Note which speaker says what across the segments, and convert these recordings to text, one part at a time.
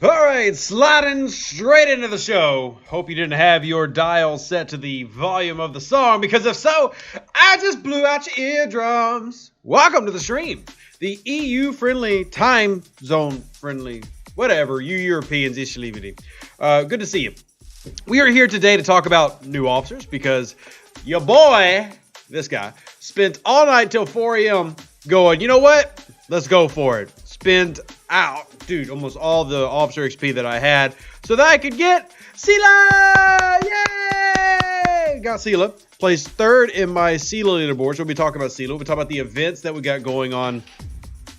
Speaker 1: All right, sliding straight into the show. Hope you didn't have your dial set to the volume of the song, because if so, I just blew out your eardrums. Welcome to the stream. The EU-friendly, time zone-friendly, whatever, you Europeans, ishilivity. Good to see you. We are here today to talk about new officers, because your boy, this guy, spent all night till 4 a.m. going, you know what? Let's go for it. Spent out, dude, almost all the officer XP that I had so that I could get Sela! Yay! Got Sela. Placed third in my Sela leaderboard. So we'll be talking about Sela. We'll be talking about the events that we got going on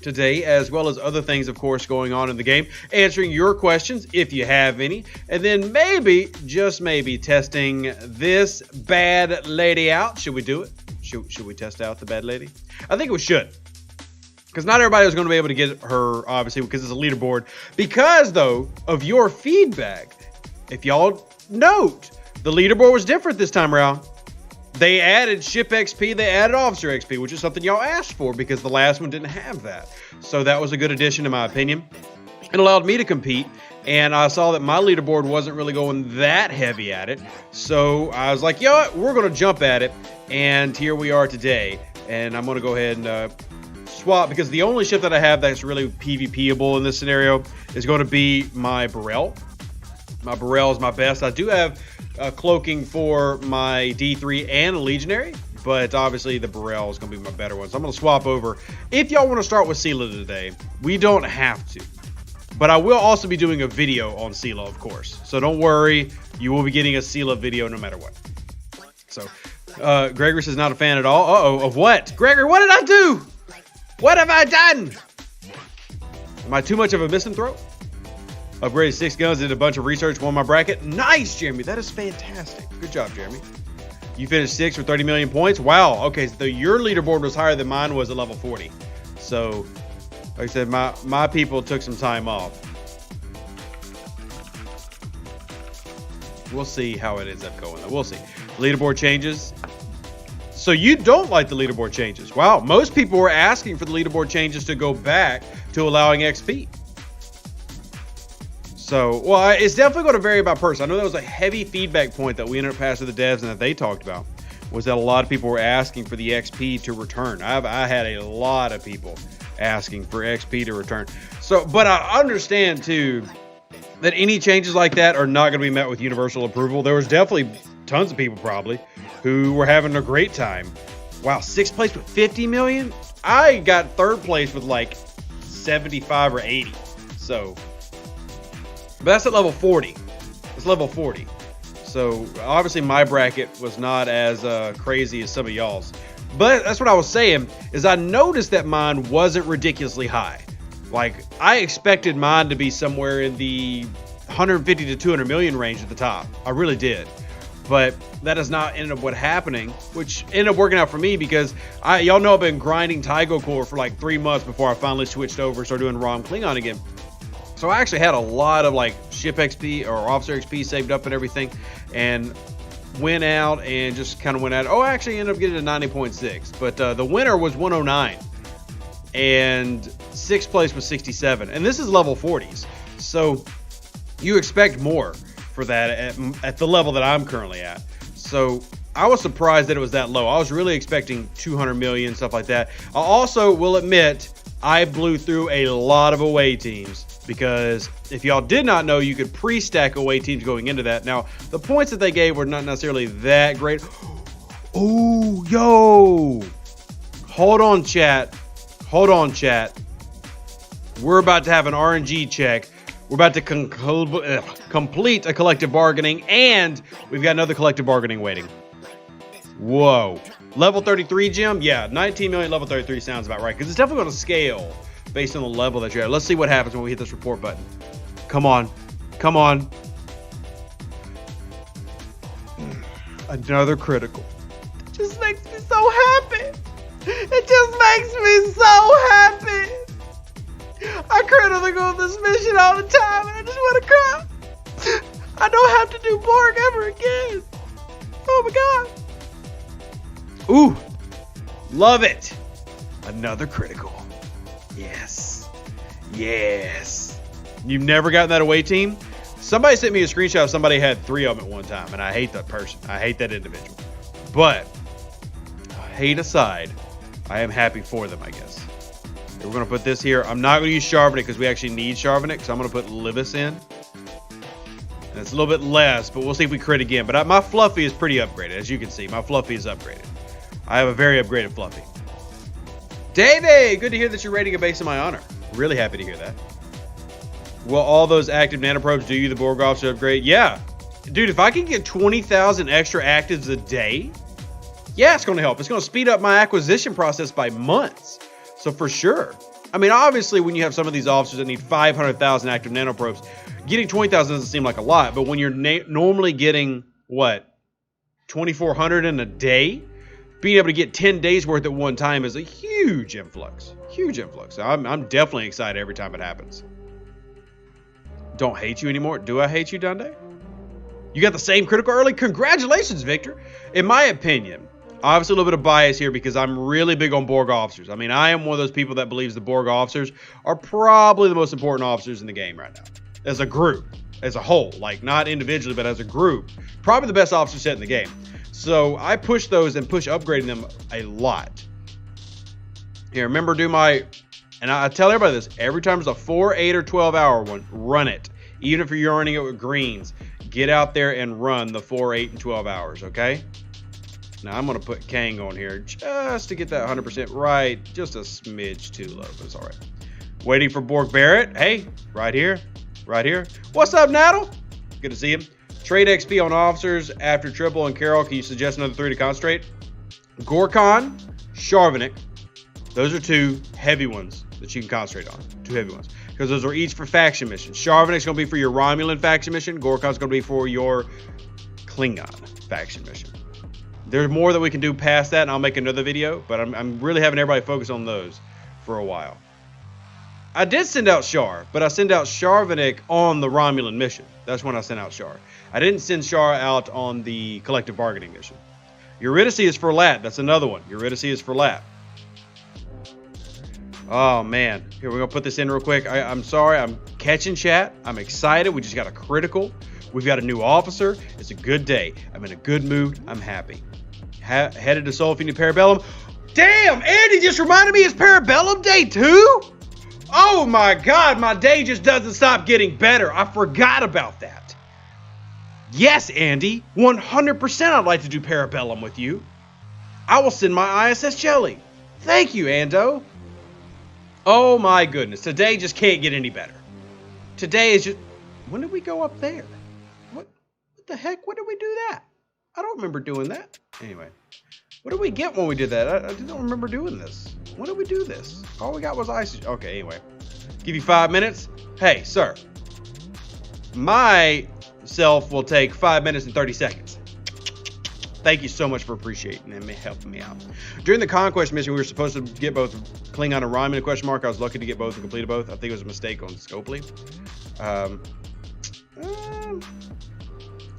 Speaker 1: today, as well as other things, of course, going on in the game. Answering your questions, if you have any. And then maybe, just maybe, testing this bad lady out. Should we do it? Should we test out the bad lady? I think we should. Because not everybody is going to be able to get her, obviously, because it's a leaderboard. Because, though, of your feedback, if y'all note, the leaderboard was different this time around. They added ship XP, they added officer XP, which is something y'all asked for because the last one didn't have that. So that was a good addition, in my opinion. It allowed me to compete, and I saw that my leaderboard wasn't really going that heavy at it. So I was like, you know what, we're going to jump at it, and here we are today. And I'm going to go ahead and swap, because the only ship that I have that's really PvP-able in this scenario is going to be my Burrell. My Burrell is my best. I do have cloaking for my D3 and a Legionary, but obviously the Burrell is going to be my better one. So I'm going to swap over. If y'all want to start with Sela today, we don't have to. But I will also be doing a video on Sela, of course. So don't worry, you will be getting a Sela video no matter what. So, Gregory says not a fan at all. Uh-oh, of what? Gregory, what did I do? What have I done? Am I too much of a misanthrope? Upgraded 6 guns, did a bunch of research, won my bracket. Nice, Jeremy. That is fantastic. Good job, Jeremy. You finished 6th with 30 million points. Wow. Okay, so your leaderboard was higher than mine was at level 40. So, like I said, my people took some time off. We'll see how it ends up going. We'll see. Leaderboard changes. So you don't like the leaderboard changes. Wow, most people were asking for the leaderboard changes to go back to allowing XP. So, well, it's definitely going to vary by person. I know that was a heavy feedback point that we ended up passing to the devs and that they talked about, was that a lot of people were asking for the XP to return. I had a lot of people asking for XP to return. So, but I understand too that any changes like that are not going to be met with universal approval. There was definitely tons of people probably who were having a great time. Wow, 6th place with 50 million? I got 3rd place with like 75 or 80. So, but that's at level 40. It's level 40. So obviously my bracket was not as crazy as some of y'all's. But that's what I was saying, is I noticed that mine wasn't ridiculously high. Like, I expected mine to be somewhere in the 150 to 200 million range at the top. I really did. But that has not ended up what happening, which ended up working out for me because y'all know I've been grinding Tygo Core for like 3 months before I finally switched over and started doing ROM Klingon again. So I actually had a lot of like ship XP or officer XP saved up and everything, and went out and just kind of went at it. Oh, I actually ended up getting a 90.6, but the winner was 109 and 6th place was 67, and this is level 40s, so you expect more for that at the level that I'm currently at. So I was surprised that it was that low. I was really expecting 200 million, stuff like that. I also will admit I blew through a lot of away teams, because if y'all did not know, you could pre-stack away teams going into that. Now, the points that they gave were not necessarily that great. Oh, yo. Hold on, chat. Hold on, chat. We're about to have an RNG check. We're about to complete a collective bargaining, and we've got another collective bargaining waiting. Whoa. Level 33 gem? Yeah, 19 million level 33 sounds about right, because it's definitely going to scale based on the level that you're at. Let's see what happens when we hit this report button. Come on. Come on. Another critical. It just makes me so happy. It just makes me so happy. I critically go on this mission all the time, and I just want to cry. I don't have to do Borg ever again. Oh my god. Ooh. Love it. Another critical. Yes. Yes. You've never gotten that away team? Somebody sent me a screenshot of somebody had 3 of them at one time, and I hate that person. I hate that individual. But, hate aside, I am happy for them, I guess. Okay, we're going to put this here. I'm not going to use Charvenik because we actually need Charvenik, so I'm going to put Libis in. And it's a little bit less, but we'll see if we crit again. But my Fluffy is pretty upgraded, as you can see. My Fluffy is upgraded. I have a very upgraded Fluffy. Davey, good to hear that you're rating a base in my honor. Really happy to hear that. Will all those active nanoprobes do you the Borg officer upgrade? Yeah. Dude, if I can get 20,000 extra actives a day, yeah, it's going to help. It's going to speed up my acquisition process by months. So for sure. I mean, obviously, when you have some of these officers that need 500,000 active nanoprobes, getting 20,000 doesn't seem like a lot. But when you're normally getting, what, 2,400 in a day? Being able to get 10 days worth at one time is a huge influx. Huge influx. So I'm definitely excited every time it happens. Don't hate you anymore. Do I hate you, Dundee? You got the same critical early? Congratulations, Victor. In my opinion, obviously a little bit of bias here because I'm really big on Borg officers. I mean, I am one of those people that believes the Borg officers are probably the most important officers in the game right now. As a group, as a whole. Like, not individually, but as a group. Probably the best officer set in the game. So I push those and push upgrading them a lot. Here, remember, do my, and I tell everybody this, every time there's a 4, 8, or 12 hour one, run it. Even if you're earning it with greens, get out there and run the 4, 8, and 12 hours, okay? Now I'm going to put Kang on here just to get that 100% right. Just a smidge too low, but it's all right. Waiting for Borg Barrett. Hey, right here, right here. What's up, Naddle? Good to see him. Trade XP on officers after Triple and Carol. Can you suggest another 3 to concentrate? Gorkon, Charvenik. Those are 2 heavy ones that you can concentrate on. 2 heavy ones. Because those are each for faction missions. Charvenik's going to be for your Romulan faction mission. Gorkon's going to be for your Klingon faction mission. There's more that we can do past that, and I'll make another video. But I'm really having everybody focus on those for a while. I did send out Char, but I sent out Charvenik on the Romulan mission. That's when I sent out Char. I didn't send Char out on the collective bargaining mission. Eurydice is for Lat. That's another one. Eurydice is for Lat. Oh, man. Here, we're going to put this in real quick. I'm sorry. I'm catching chat. I'm excited. We just got a critical. We've got a new officer. It's a good day. I'm in a good mood. I'm happy. Headed to Soul Feeding Parabellum. Damn, Andy just reminded me it's Parabellum Day too? Oh my God, my day just doesn't stop getting better. I forgot about that. Yes, Andy, 100% I'd like to do Parabellum with you. I will send my ISS jelly. Thank you, Ando. Oh my goodness, today just can't get any better. Today is just, when did we go up there? What the heck, when did we do that? I don't remember doing that. Anyway, what did we get when we did that? I don't remember doing this. When did we do this? All we got was ice. Okay, anyway. Give you 5 minutes. Hey, sir. My self will take 5 minutes and 30 seconds. Thank you so much for appreciating and helping me out. During the Conquest mission, we were supposed to get both Klingon and Rhyme in a question mark. I was lucky to get both and completed both. I think it was a mistake on Scopely.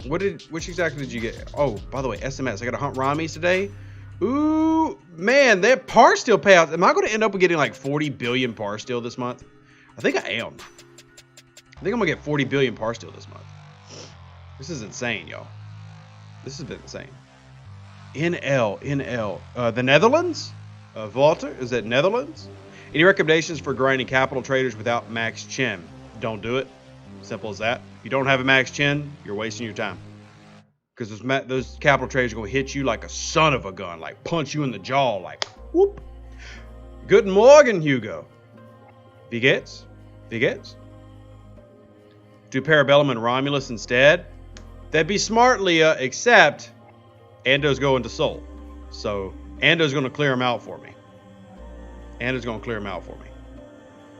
Speaker 1: Which exactly did you get? Oh, by the way, SMS. I got to hunt Ramis today. Ooh, man, that par steel payouts. Am I going to end up with getting like 40 billion par steel this month? I think I am. I think I'm going to get 40 billion par steel this month. This is insane, y'all. This has been insane. NL. The Netherlands? Walter, is that Netherlands? Any recommendations for grinding capital traders without max chin? Don't do it. Simple as that. If you don't have a max chin, you're wasting your time. Because those capital traders are going to hit you like a son of a gun. Like punch you in the jaw. Like, whoop. Guten Morgen, Hugo. Wie geht's? Do Parabellum and Romulus instead? That'd be smart, Leah, except Ando's going to Sol. So Ando's going to clear him out for me.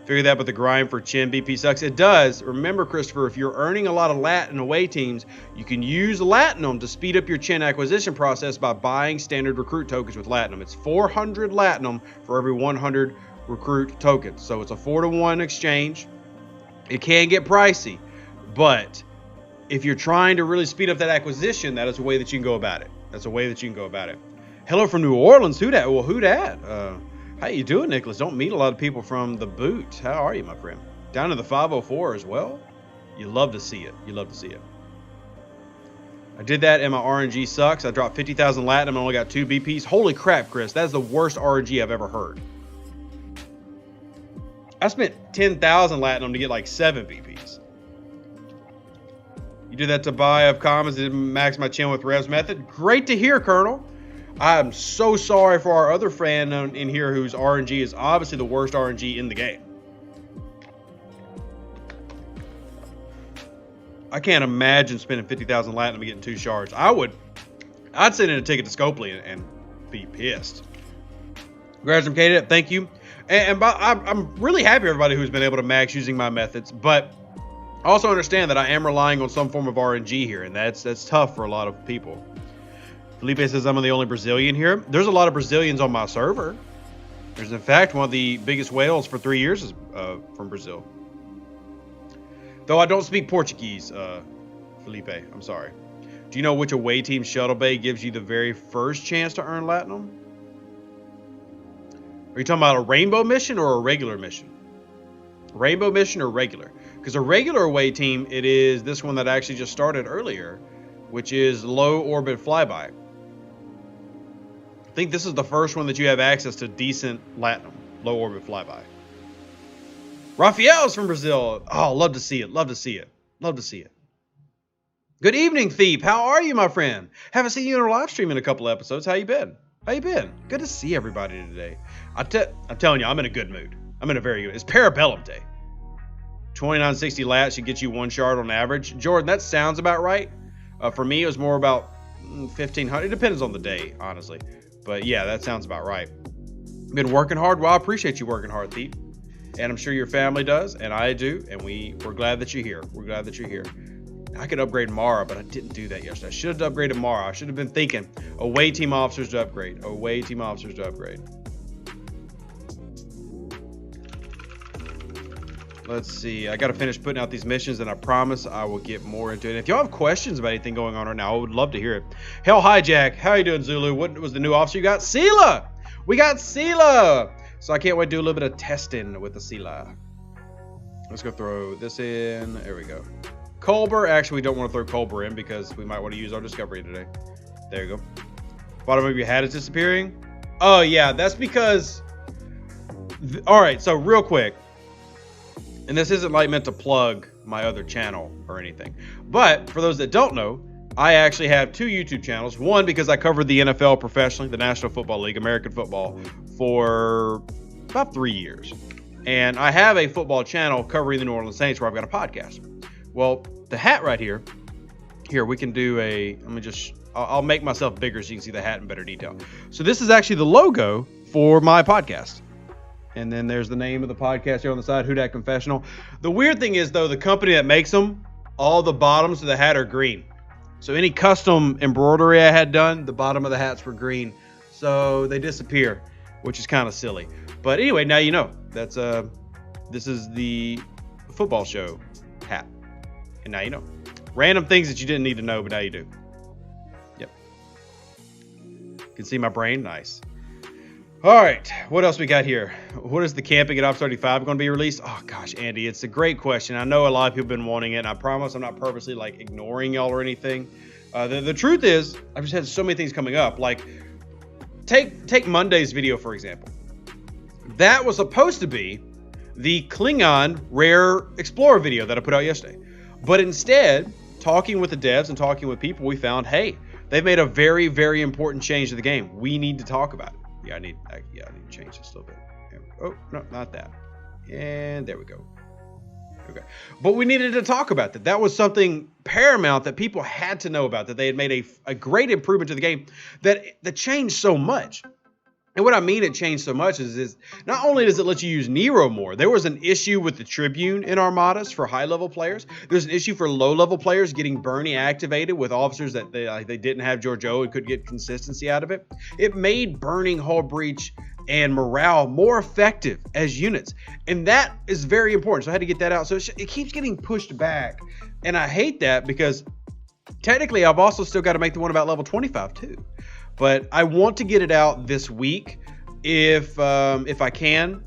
Speaker 1: Figure that, but the grind for Chin BP sucks. It does. Remember, Christopher, if you're earning a lot of Latin away teams, you can use Latinum to speed up your Chin acquisition process by buying standard recruit tokens with Latinum. It's 400 Latinum for every 100 recruit tokens. So it's a 4-to-1 exchange. It can get pricey, but if you're trying to really speed up that acquisition, that is a way that you can go about it. Hello from New Orleans. Who dat? Well, who dat? How you doing, Nicholas? Don't meet a lot of people from the boot. How are you, my friend? Down to the 504 as well? You love to see it. I did that and my RNG sucks. I dropped 50,000 Latinum and only got 2 BPs. Holy crap, Chris. That's the worst RNG I've ever heard. I spent 10,000 Latinum to get like 7 BPs. You did that to buy of commons and max my chin with Rev's method. Great to hear, Colonel. I'm so sorry for our other fan in here whose RNG is obviously the worst RNG in the game. I can't imagine spending 50,000 Latinum and getting 2 shards. I'd send in a ticket to Scopely and be pissed. Congrats from Katie. Thank you. And I'm really happy everybody who's been able to max using my methods, but also understand that I am relying on some form of RNG here, and that's tough for a lot of people. Felipe says I'm the only Brazilian here. There's a lot of Brazilians on my server. There's in fact one of the biggest whales for 3 years is from Brazil. Though I don't speak Portuguese, Felipe, I'm sorry. Do you know which away team shuttle bay gives you the very first chance to earn Latinum? Are you talking about a rainbow mission or a regular mission? Rainbow mission or regular? Because a regular away team, it is this one that I actually just started earlier, which is low orbit flyby. I think this is the first one that you have access to decent Latinum, low orbit flyby. Rafael's from Brazil. Oh, love to see it. Good evening, Thief. How are you, my friend? Haven't seen you in a live stream in a couple episodes. How you been? Good to see everybody today. I'm telling you, I'm in a good mood. I'm in a very good. It's Parabellum Day. 2960 lat should get you 1 shard on average. Jordan, that sounds about right. For me, it was more about 1,500. It depends on the day, honestly. But yeah, that sounds about right. Been working hard. Well, I appreciate you working hard, Thief. And I'm sure your family does, and I do. And we're glad that you're here. I could upgrade Mara, but I didn't do that yesterday. I should have upgraded Mara. I should have been thinking away team officers to upgrade. Let's see. I got to finish putting out these missions, and I promise I will get more into it. And if y'all have questions about anything going on right now, I would love to hear it. Hell Hijack. How you doing, Zulu? What was the new officer you got? Sela! We got Sela! So I can't wait to do a little bit of testing with the Sela. Let's go throw this in. There we go. Culber. Actually, we don't want to throw Culber in because we might want to use our discovery today. There you go. Bottom of your hat is disappearing. Oh, yeah. That's because... All right. So real quick. And this isn't like meant to plug my other channel or anything. But for those that don't know, I actually have 2 YouTube channels. One, because I covered the NFL professionally, the National Football League, American football, for about 3 years. And I have a football channel covering the New Orleans Saints where I've got a podcast. Well, the hat right here, we can do a, I'll make myself bigger so you can see the hat in better detail. So this is actually the logo for my podcast. And then there's the name of the podcast here on the side, Who Dat Confessional. The weird thing is, though, the company that makes them, all the bottoms of the hat are green. So any custom embroidery I had done, the bottom of the hats were green. So they disappear, which is kind of silly. But anyway, now you know. That's this is the football show hat. And now you know. Random things that you didn't need to know, but now you do. Yep. You can see my brain. Nice. All right. What else we got here? What is the camping at Ops 35 going to be released? Oh, gosh, Andy, it's a great question. I know a lot of people have been wanting it, and I promise I'm not purposely, like, ignoring y'all or anything. The truth is, I've just had so many things coming up. Like, take Monday's video, for example. That was supposed to be the Klingon Rare Explorer video that I put out yesterday. But instead, talking with the devs and talking with people, we found, hey, they've made a very, very important change to the game. We need to talk about it. Yeah, I need to change this a little bit. Oh, no, not that. And there we go. Okay. But we needed to talk about that. That was something paramount that people had to know about, that they had made a great improvement to the game that changed so much. And what I mean it changed so much is not only does it let you use Nero more, there was an issue with the Tribune in Armadas for high-level players. There's an issue for low-level players getting Bernie activated with officers that they didn't have Giorgio and couldn't get consistency out of it. It made burning, hull breach, and morale more effective as units. And that is very important. So I had to get that out. So it keeps getting pushed back. And I hate that because technically I've also still got to make the one about level 25 too. But I want to get it out this week if I can.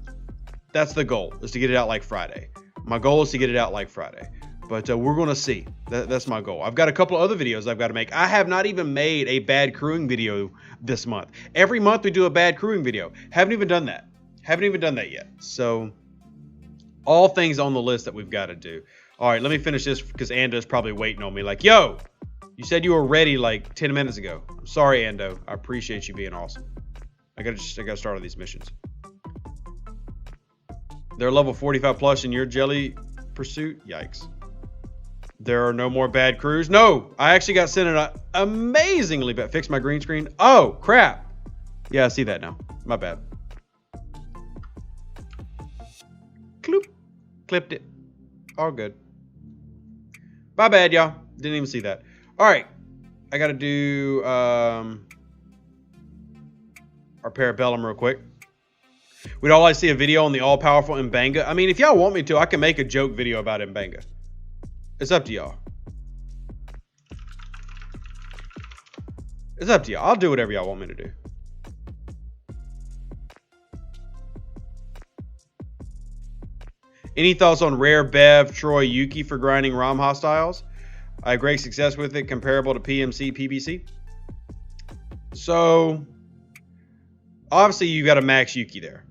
Speaker 1: That's the goal, is to get it out like Friday. My goal is to get it out like Friday. But we're going to see. That's my goal. I've got a couple of other videos I've got to make. I have not even made a bad crewing video this month. Every month we do a bad crewing video. Haven't even done that. Haven't even done that yet. So all things on the list that we've got to do. All right, let me finish this because Ando's probably waiting on me like, yo, you said you were ready like 10 minutes ago. I'm sorry, Ando. I appreciate you being awesome. I gotta start on these missions. They're level 45 plus in your jelly pursuit? Yikes. There are no more bad crews? No! I actually got sent an amazingly bad... Fix my green screen? Oh, crap! Yeah, I see that now. My bad. Cloop. Clipped it. All good. My bad, y'all. Didn't even see that. All right, I got to do our Parabellum real quick. We'd all like to see a video on the all-powerful Mbanga. I mean, if y'all want me to, I can make a joke video about Mbanga. It's up to y'all. It's up to y'all. I'll do whatever y'all want me to do. Any thoughts on Rare, Bev, Troy, Yuki for grinding ROM hostiles? I had great success with it, comparable to PMC, PBC. So, obviously, you got a max Yuki there.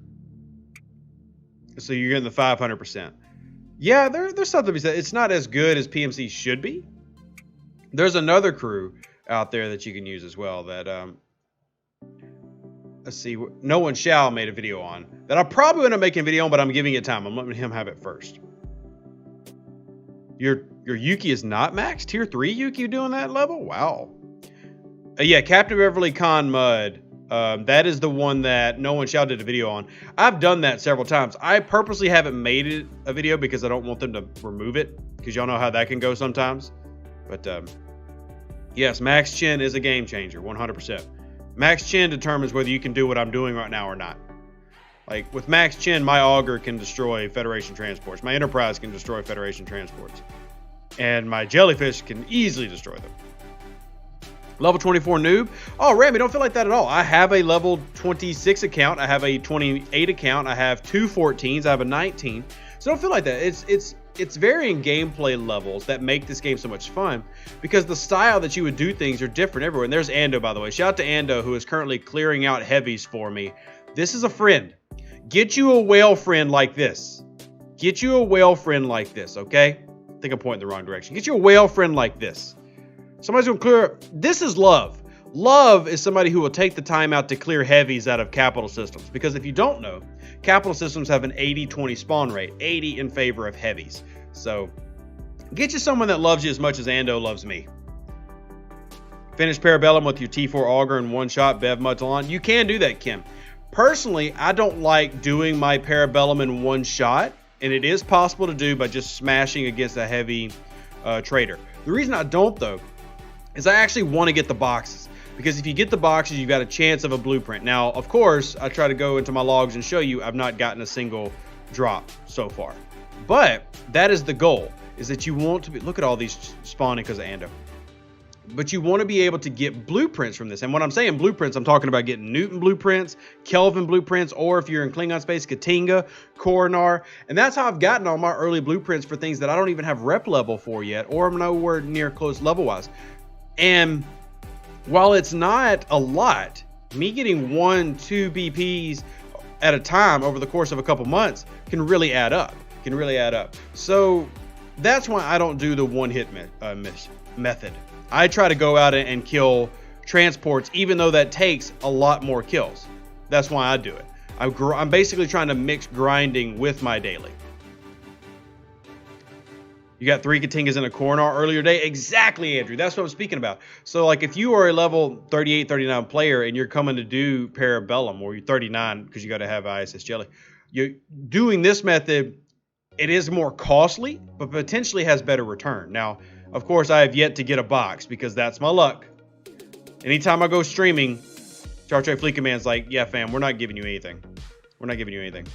Speaker 1: So, you're getting the 500%. Yeah, there's something to be said. It's not as good as PMC should be. There's another crew out there that you can use as well that, let's see, No One Shall made a video on. That I'll probably end up making a video on, but I'm giving it time. I'm letting him have it first. Your Yuki is not max? Tier 3 Yuki doing that level? Wow. Yeah, Captain Beverly Con Mud. That is the one that No One Shall did a video on. I've done that several times. I purposely haven't made it a video because I don't want them to remove it. Because y'all know how that can go sometimes. But yes, Max Chin is a game changer, 100%. Max Chin determines whether you can do what I'm doing right now or not. Like, with Max Chin, my Augur can destroy Federation transports. My Enterprise can destroy Federation transports. And my Jellyfish can easily destroy them. Level 24 noob? Oh, Rami, don't feel like that at all. I have a level 26 account. I have a 28 account. I have two 14s. I have a 19. So don't feel like that. It's varying gameplay levels that make this game so much fun because the style that you would do things are different everywhere. And there's Ando, by the way. Shout out to Ando, who is currently clearing out heavies for me. This is a friend. Get you a whale friend like this. Get you a whale friend like this, okay? I think I'm pointing the wrong direction. Get you a whale friend like this. Somebody's going to clear. This is love. Love is somebody who will take the time out to clear heavies out of capital systems. Because if you don't know, capital systems have an 80-20 spawn rate. 80 in favor of heavies. So get you someone that loves you as much as Ando loves me. Finish Parabellum with your T4 Augur in one shot, Bev Mutalon. You can do that, Kim. Personally, I don't like doing my Parabellum in one shot. And it is possible to do by just smashing against a heavy trader. The reason I don't, though, is I actually want to get the boxes. Because if you get the boxes, you've got a chance of a blueprint. Now, of course, I try to go into my logs and show you I've not gotten a single drop so far. But that is the goal, is that you want to be, look at all these spawning because of Ando. But you want to be able to get blueprints from this. And when I'm saying blueprints, I'm talking about getting Newton blueprints, Kelvin blueprints, or if you're in Klingon space, Katinga, Coronar. And that's how I've gotten all my early blueprints for things that I don't even have rep level for yet, or I'm nowhere near close level-wise. And while it's not a lot, me getting 1-2 BPs at a time over the course of a couple months can really add up. So that's why I don't do the one-hit method. I try to go out and kill transports, even though that takes a lot more kills. That's why I do it. I'm basically trying to mix grinding with my daily. You got 3 Katingas in a Coronar earlier day? Exactly, Andrew. That's what I'm speaking about. So, like, if you are a level 38, 39 player and you're coming to do Parabellum, or you're 39 because you got to have ISS Jelly, you're doing this method, it is more costly, but potentially has better return. Now, of course, I have yet to get a box because that's my luck. Anytime I go streaming, Star Trek Fleet Command's like, yeah, fam, we're not giving you anything. We're not giving you anything.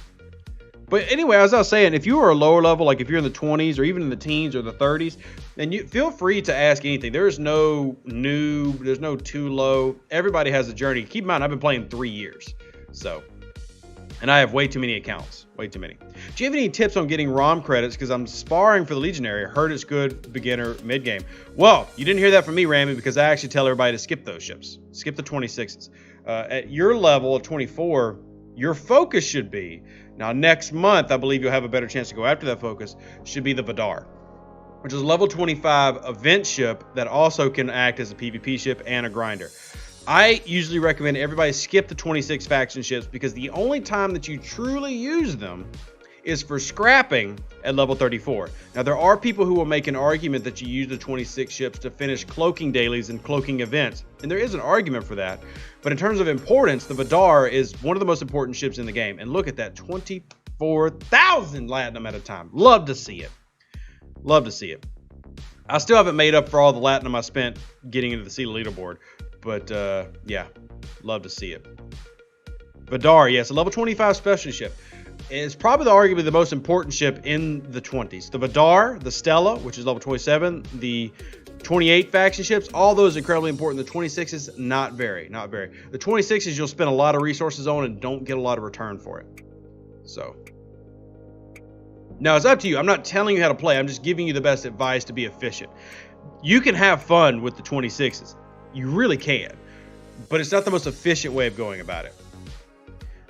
Speaker 1: But anyway, as I was saying, if you are a lower level, like if you're in the 20s or even in the teens or the 30s, then you feel free to ask anything. There's no noob, there's no too low. Everybody has a journey. Keep in mind, I've been playing 3 years. So, and I have way too many accounts. Way too many. Do you have any tips on getting ROM credits? Because I'm sparring for the Legionary. I heard it's good beginner mid game. Well, you didn't hear that from me, Ramy, because I actually tell everybody to skip those ships. Skip the 26s. At your level of 24, your focus should be, now next month, I believe you'll have a better chance to go after that focus, should be the Vidar, which is a level 25 event ship that also can act as a PvP ship and a grinder. I usually recommend everybody skip the 26 faction ships because the only time that you truly use them is for scrapping at level 34. Now, there are people who will make an argument that you use the 26 ships to finish cloaking dailies and cloaking events, and there is an argument for that. But in terms of importance, the Vidar is one of the most important ships in the game. And look at that, 24,000 Latinum at a time. Love to see it. Love to see it. I still haven't made up for all the Latinum I spent getting into the Sela leaderboard. But, yeah, love to see it. Vidar, yes, a level 25 specialty ship. It's probably arguably the most important ship in the 20s. The Vidar, the Stella, which is level 27, the 28 faction ships, all those are incredibly important. The 26s, not very. The 26s you'll spend a lot of resources on and don't get a lot of return for it. So, now it's up to you. I'm not telling you how to play. I'm just giving you the best advice to be efficient. You can have fun with the 26s. You really can. But it's not the most efficient way of going about it.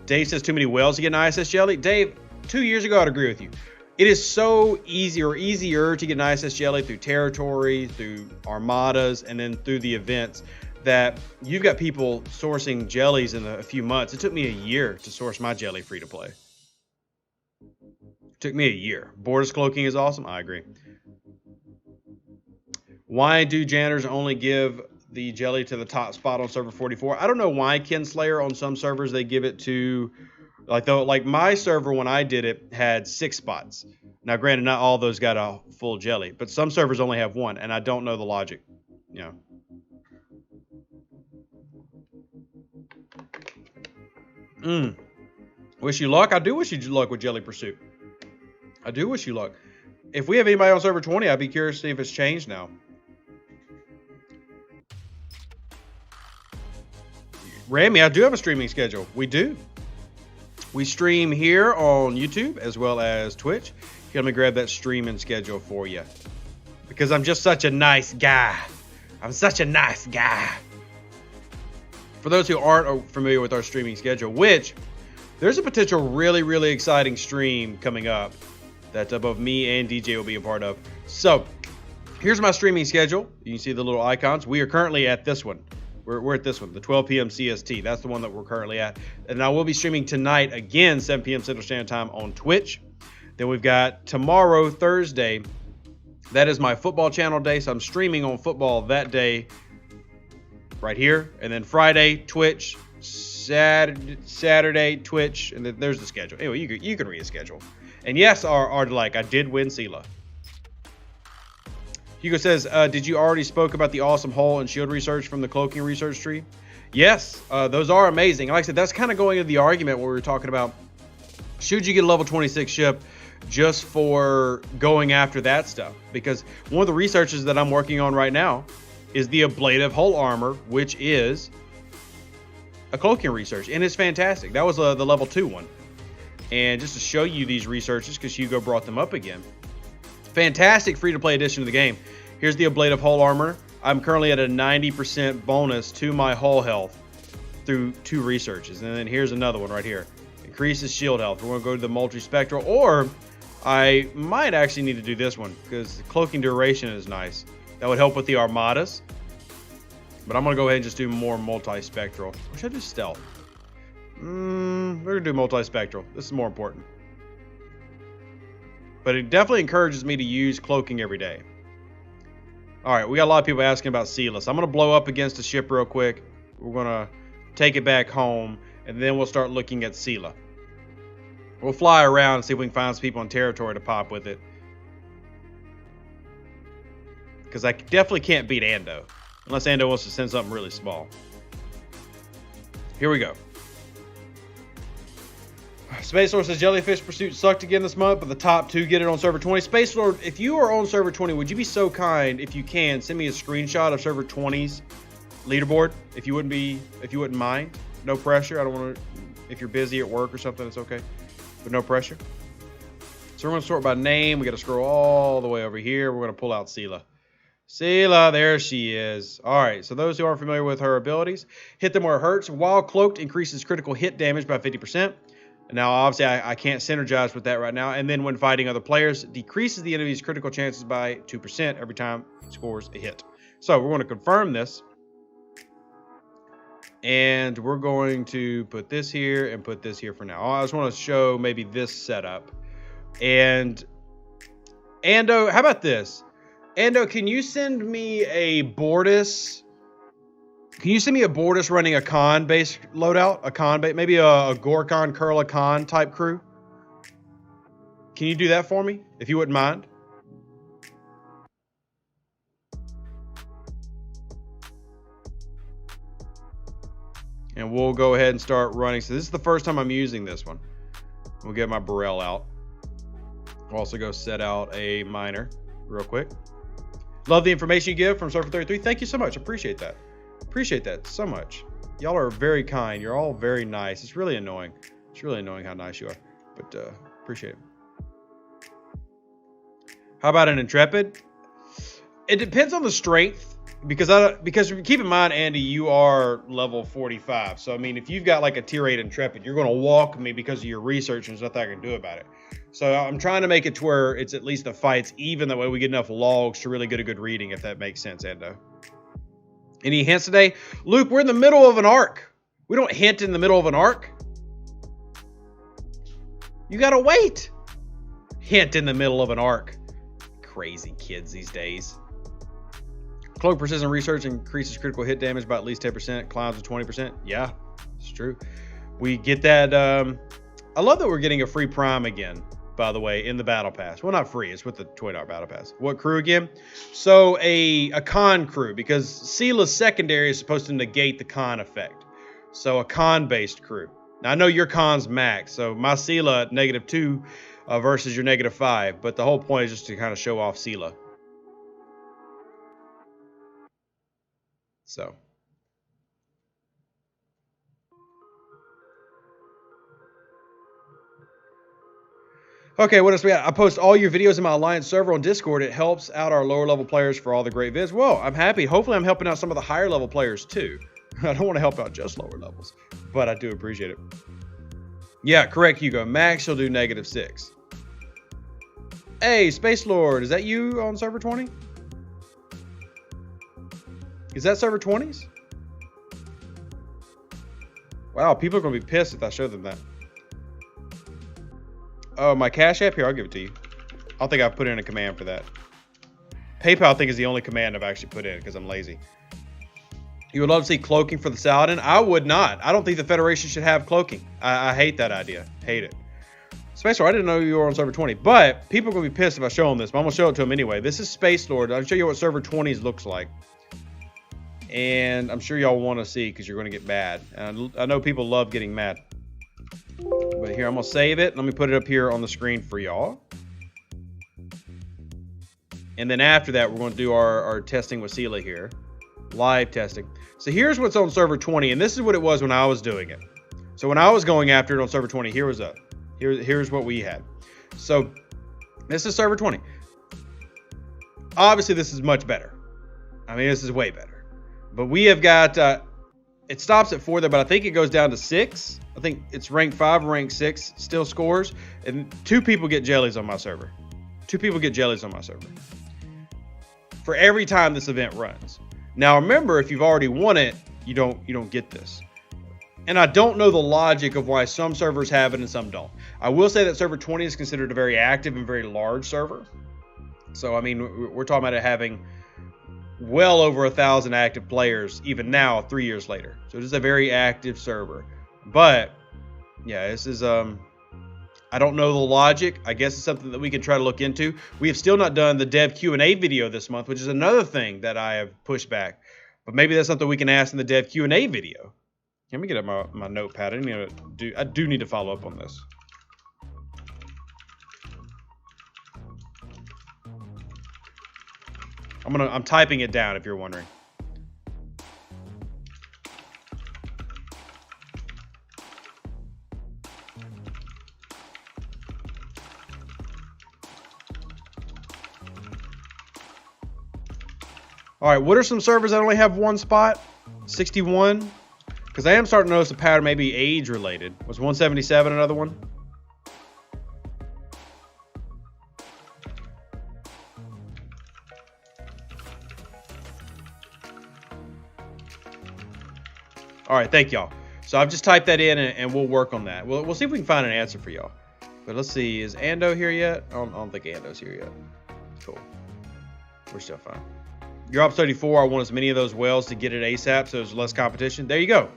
Speaker 1: Dave says too many whales to get an ISS jelly. Dave, 2 years ago, I'd agree with you. It is so easy or easier to get an ISS jelly through territory, through armadas, and then through the events that you've got people sourcing jellies in a few months. It took me a year to source my jelly free to play. It took me a year. Borders cloaking is awesome. I agree. Why do janitors only give the jelly to the top spot on server 44? I don't know why Kinslayer on some servers they give it to, like my server when I did it had 6 spots. Now granted, not all those got a full jelly, but some servers only have 1, and I don't know the logic. You know. Wish you luck. I do wish you luck with Jelly Pursuit. I do wish you luck. If we have anybody on server 20, I'd be curious to see if it's changed now. Ramy, I do have a streaming schedule. We do. We stream here on YouTube as well as Twitch. Let me grab that streaming schedule for you. Because I'm just such a nice guy. I'm such a nice guy. For those who aren't familiar with our streaming schedule, which there's a potential really, really exciting stream coming up that both me and DJ will be a part of. So here's my streaming schedule. You can see the little icons. We are currently at this one. We're at this one, the 12 p.m. CST. That's the one that we're currently at. And I will be streaming tonight again, 7 p.m. Central Standard Time on Twitch. Then we've got tomorrow, Thursday. That is my football channel day. So I'm streaming on football that day right here. And then Friday, Twitch. Saturday, Twitch. And then there's the schedule. Anyway, you can read the schedule. And yes, our like, I did win Sela. Hugo says, did you already spoke about the awesome hull and shield research from the cloaking research tree? Yes, those are amazing. Like I said, that's kind of going into the argument where we were talking about, should you get a level 26 ship just for going after that stuff? Because one of the researches that I'm working on right now is the ablative hull armor, which is a cloaking research, and it's fantastic. That was the level 2 one. And just to show you these researches, because Hugo brought them up again, fantastic free-to-play addition to the game. Here's the ablative hull armor. I'm currently at a 90% bonus to my hull health through 2 researches. And then here's another one right here. Increases shield health. We're going to go to the multi-spectral, or I might actually need to do this one because cloaking duration is nice. That would help with the armadas. But I'm going to go ahead and just do more multi-spectral. Or should I do stealth? We're going to do multi-spectral. This is more important. But it definitely encourages me to use cloaking every day. All right, we got a lot of people asking about Sela. So I'm going to blow up against the ship real quick. We're going to take it back home, and then we'll start looking at Sela. We'll fly around and see if we can find some people in territory to pop with it. Because I definitely can't beat Ando. Unless Ando wants to send something really small. Here we go. Space Lord says Jellyfish Pursuit sucked again this month, but the top 2 get it on server 20. Space Lord, if you are on server 20, would you be so kind, if you can, send me a screenshot of server 20's leaderboard, if you wouldn't mind. No pressure. I don't want to, if you're busy at work or something, it's okay. But no pressure. So we're going to sort by name. We got to scroll all the way over here. We're going to pull out Sela. Sela, there she is. All right, so those who aren't familiar with her abilities, hit them where it hurts. While cloaked, increases critical hit damage by 50%. Now, obviously, I can't synergize with that right now. And then when fighting other players, decreases the enemy's critical chances by 2% every time it scores a hit. So we're going to confirm this. And we're going to put this here and put this here for now. I just want to show maybe this setup. And Ando, how about this? Ando, can you send me a Bortus? Can you send me a Bortus running a Khan-based loadout? A Khan, maybe a Gorkon, Kurla Khan type crew? Can you do that for me, if you wouldn't mind? And we'll go ahead and start running. So this is the first time I'm using this one. We'll get my Burrell out. We'll also go set out a miner real quick. Love the information you give from Surfer 33. Thank you so much. Appreciate that. Appreciate that so much. Y'all are very kind. You're all very nice. It's really annoying. It's really annoying how nice you are. But appreciate it. How about an Intrepid? It depends on the strength. Because keep in mind, Andy, you are level 45. So, I mean, if you've got like a tier 8 Intrepid, you're going to walk me because of your research and there's nothing I can do about it. So I'm trying to make it to where it's at least the fights even. That way we get enough logs to really get a good reading, if that makes sense, Ando. Any hints today? Luke, we're in the middle of an arc. We don't hint in the middle of an arc. You got to wait. Hint in the middle of an arc. Crazy kids these days. Cloak Precision Research increases critical hit damage by at least 10%. Climbs to 20%. Yeah, it's true. We get that. I love that we're getting a free prime again, by the way, in the battle pass. Well, not free. It's with the $20 battle pass. What crew again? So a con crew, because Sela's secondary is supposed to negate the con effect. So a con-based crew. Now, I know your con's max. So my Sela at -2 versus your -5. But the whole point is just to kind of show off Sela. So. Okay, what else we got? I post all your videos in my Alliance server on Discord. It helps out our lower level players for all the great vids. Well, I'm happy. Hopefully I'm helping out some of the higher level players too. I don't want to help out just lower levels, but I do appreciate it. Yeah, correct, Hugo. Max, you'll do -6. Hey, Space Lord, is that you on server 20? Is that server 20s? Wow, people are going to be pissed if I show them that. Oh, my Cash App? Here, I'll give it to you. I don't think I've put in a command for that. PayPal, I think, is the only command I've actually put in because I'm lazy. You would love to see cloaking for the Saladin? I would not. I don't think the Federation should have cloaking. I hate that idea. Hate it. Space Lord, I didn't know you were on server 20, but people are going to be pissed if I show them this, but I'm going to show it to them anyway. This is Space Lord. I'll show you what server 20s looks like. And I'm sure y'all want to see because you're going to get mad. And I know people love getting mad. But here, I'm going to save it. Let me put it up here on the screen for y'all. And then after that, we're going to do our testing with Sela here. Live testing. So here's what's on server 20, and this is what it was when I was doing it. So when I was going after it on server 20, here's what we had. So this is server 20. Obviously, this is much better. I mean, this is way better. But we have got, it stops at 4 there, but I think it goes down to 6. I think it's rank 5, rank 6 still scores. And 2 people get jellies on my server. 2 people get jellies on my server. For every time this event runs. Now remember, if you've already won it, you don't get this. And I don't know the logic of why some servers have it and some don't. I will say that server 20 is considered a very active and very large server. So I mean, we're talking about it having well over 1,000 active players even now 3 years later. So it is a very active server. But yeah, this is I don't know the logic. I guess it's something that we can try to look into. We have still not done the dev Q&A video this month, which is another thing that I have pushed back. But maybe that's something we can ask in the dev Q&A video. Let me get up my notepad. I do need to follow up on this. I'm typing it down if you're wondering. All right, what are some servers that only have 1 spot? 61? Because I am starting to notice a pattern, maybe age related. Was 177 another one? All right, thank y'all. So I've just typed that in and we'll work on that. We'll see if we can find an answer for y'all. But let's see, is Ando here yet? I don't think Ando's here yet. Cool. We're still fine. You're up 34. I want as many of those whales to get it ASAP so there's less competition. There you go.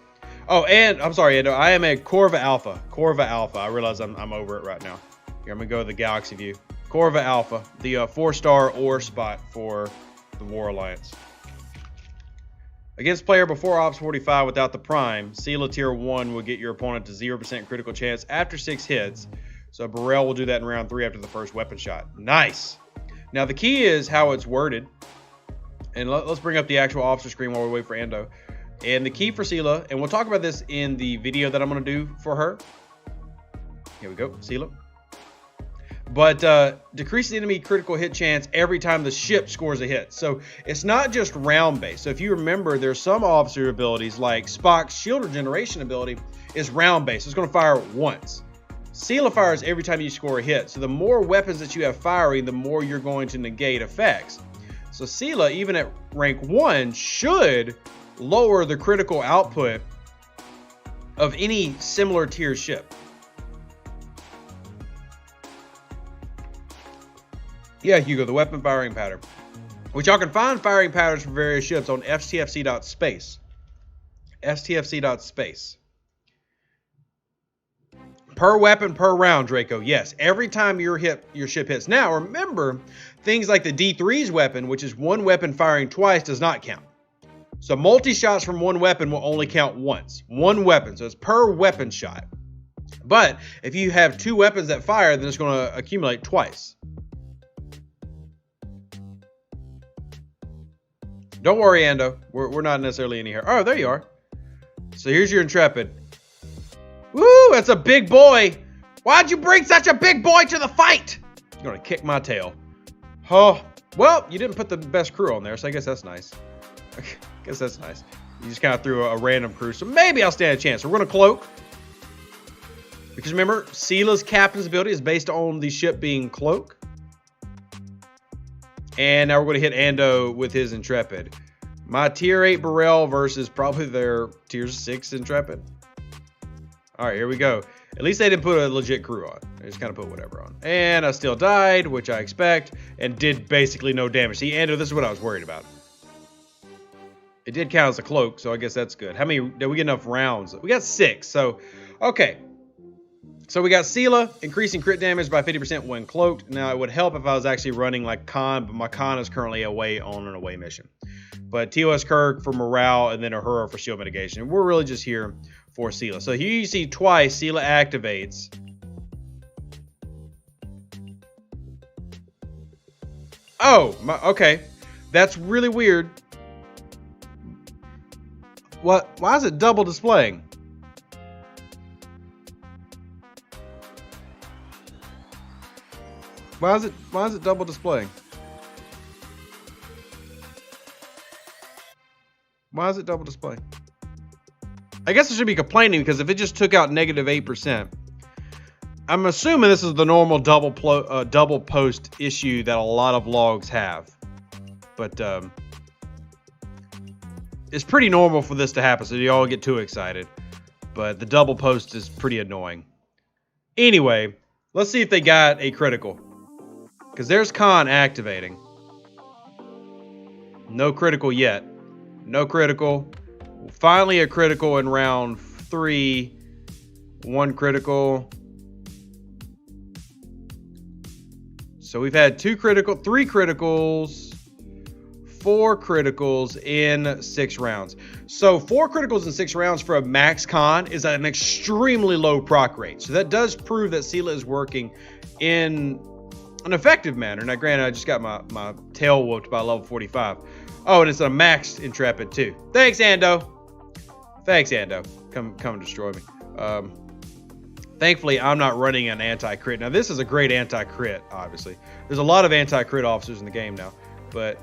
Speaker 1: Oh, and I'm sorry, Ando. I am a Corva Alpha. Corva Alpha. I realize I'm over it right now. Here, I'm going to go to the Galaxy view. Corva Alpha, the 4-star ore spot for the War Alliance. Against player before Ops 45 without the Prime, Sela Tier 1 will get your opponent to 0% critical chance after 6 hits. So Burrell will do that in round 3 after the first weapon shot. Nice. Now the key is how it's worded. And let's bring up the actual officer screen while we wait for Ando. And the key for Sela, and we'll talk about this in the video that I'm going to do for her. Here we go, Sela. But decreases enemy critical hit chance every time the ship scores a hit. So it's not just round based. So if you remember, there's some officer abilities like Spock's shield regeneration ability is round based. It's going to fire once. Sela fires every time you score a hit. So the more weapons that you have firing, the more you're going to negate effects. So Sela, even at rank 1, should lower the critical output of any similar tier ship. Yeah, Hugo, the weapon firing pattern. Which y'all can find firing patterns for various ships on STFC.space. STFC.space. Per weapon, per round, Draco. Yes, every time your ship hits. Now, remember, things like the D3's weapon, which is 1 weapon firing twice, does not count. So multi-shots from 1 weapon will only count once. 1 weapon, so it's per weapon shot. But if you have 2 weapons that fire, then it's going to accumulate twice. Don't worry, Ando. We're not necessarily in here. Oh, there you are. So here's your Intrepid. Woo, that's a big boy. Why'd you bring such a big boy to the fight? You're going to kick my tail. Oh, well, you didn't put the best crew on there, so I guess that's nice. I guess that's nice. You just kind of threw a random crew, so maybe I'll stand a chance. We're going to cloak. Because remember, Sela's captain's ability is based on the ship being cloak. And now we're going to hit Ando with his Intrepid. My tier 8 Burrell versus probably their tier 6 Intrepid. All right, here we go. At least they didn't put a legit crew on. They just kind of put whatever on. And I still died, which I expect, and did basically no damage. See, Ando, this is what I was worried about. It did count as a cloak, so I guess that's good. How many, did we get enough rounds? We got 6, so, okay. So we got Sela, increasing crit damage by 50% when cloaked. Now, it would help if I was actually running like Khan, but my Khan is currently away on an away mission. But TOS Kirk for morale, and then Uhura for shield mitigation. We're really just here for Sela. So here you see twice Sela activates. Oh, okay. That's really weird. What? Why is it double displaying? Why is it double displaying? Why is it double displaying? I guess I should be complaining because if it just took out negative 8%, I'm assuming this is the normal double post issue that a lot of logs have. But it's pretty normal for this to happen, so you all get too excited. But the double post is pretty annoying. Anyway, let's see if they got a critical. Because there's Khan activating. No critical yet. No critical. Finally a critical in round 3. 1 critical. So we've had 3 criticals, 4 criticals in 6 rounds. So 4 criticals in 6 rounds for a max Khan is an extremely low proc rate. So that does prove that Sela is working in an effective manner. Now, granted, I just got my tail whooped by level 45. Oh, and it's a maxed Intrepid too. Thanks, Ando. Thanks, Ando. Come destroy me. Thankfully, I'm not running an anti-crit. Now, this is a great anti-crit, obviously. There's a lot of anti-crit officers in the game now. But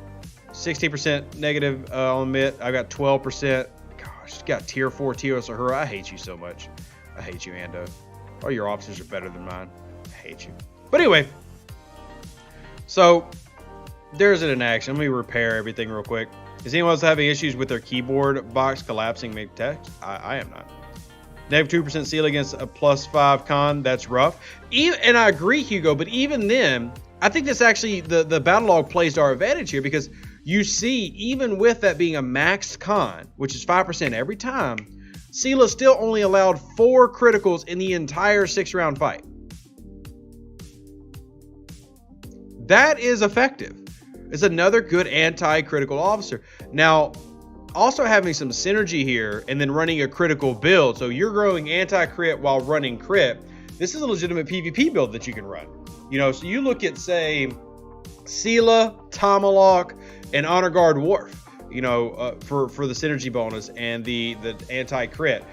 Speaker 1: 16% negative on mid. I got 12%. Gosh, got tier 4 TOS Uhura. I hate you so much. I hate you, Ando. All your officers are better than mine. I hate you. But anyway. So, there's it in action. Let me repair everything real quick. Is anyone else having issues with their keyboard box collapsing mid-text? I am not. Negative 2% seal against a +5 Khan. That's rough. And I agree, Hugo, but even then, I think this actually, the battle log plays to our advantage here because you see, even with that being a maxed Khan, which is 5% every time, Sela still only allowed 4 criticals in the entire 6-round fight. That is effective. It's another good anti-critical officer. Now, also having some synergy here and then running a critical build. So you're growing anti-crit while running crit. This is a legitimate PvP build that you can run. You know, so you look at, say, Sela, Tomahawk, and Honor Guard Worf, you know, for the synergy bonus and the anti-crit.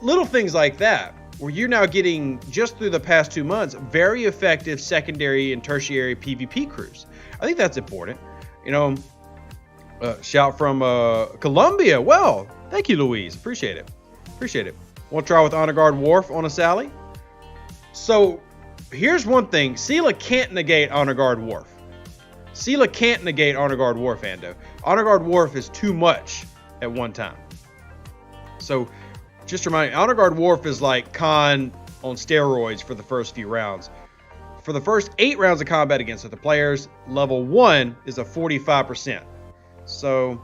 Speaker 1: Little things like that, where you're now getting, just through the past 2 months, very effective secondary and tertiary PvP crews. I think that's important. You know, shout from Colombia. Well, thank you, Louise. Appreciate it. Appreciate it. Want to try with Honor Guard Worf on a Sally? So, here's one thing. Sela can't negate Honor Guard Worf. Sela can't negate Honor Guard Worf, Ando. Honor Guard Worf is too much at one time. So, just to remind you, Honor Guard Worf is like Khan on steroids for the first few rounds. For the first 8 rounds of combat against the players, level 1 is a 45%. So,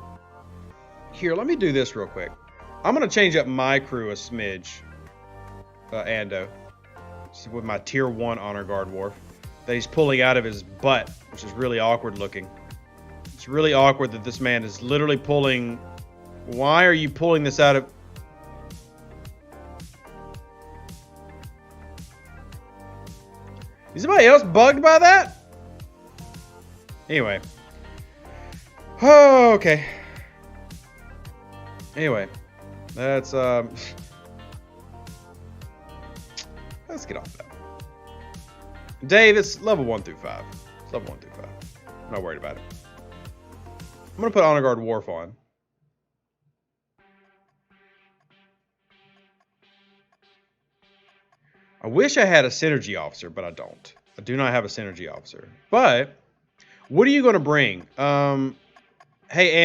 Speaker 1: here, let me do this real quick. I'm going to change up my crew a smidge, Ando, with my tier 1 Honor Guard Worf that he's pulling out of his butt, which is really awkward looking. It's really awkward that this man is literally pulling. Why are you pulling this out of? Is anybody else bugged by that? Anyway. Oh, okay. Anyway. Let's get off that. Dave, it's level 1 through 5. It's level 1 through 5. I'm not worried about it. I'm going to put Honor Guard Worf on. I wish I had a synergy officer, but I don't. I do not have a synergy officer. But what are you going to bring? Hey,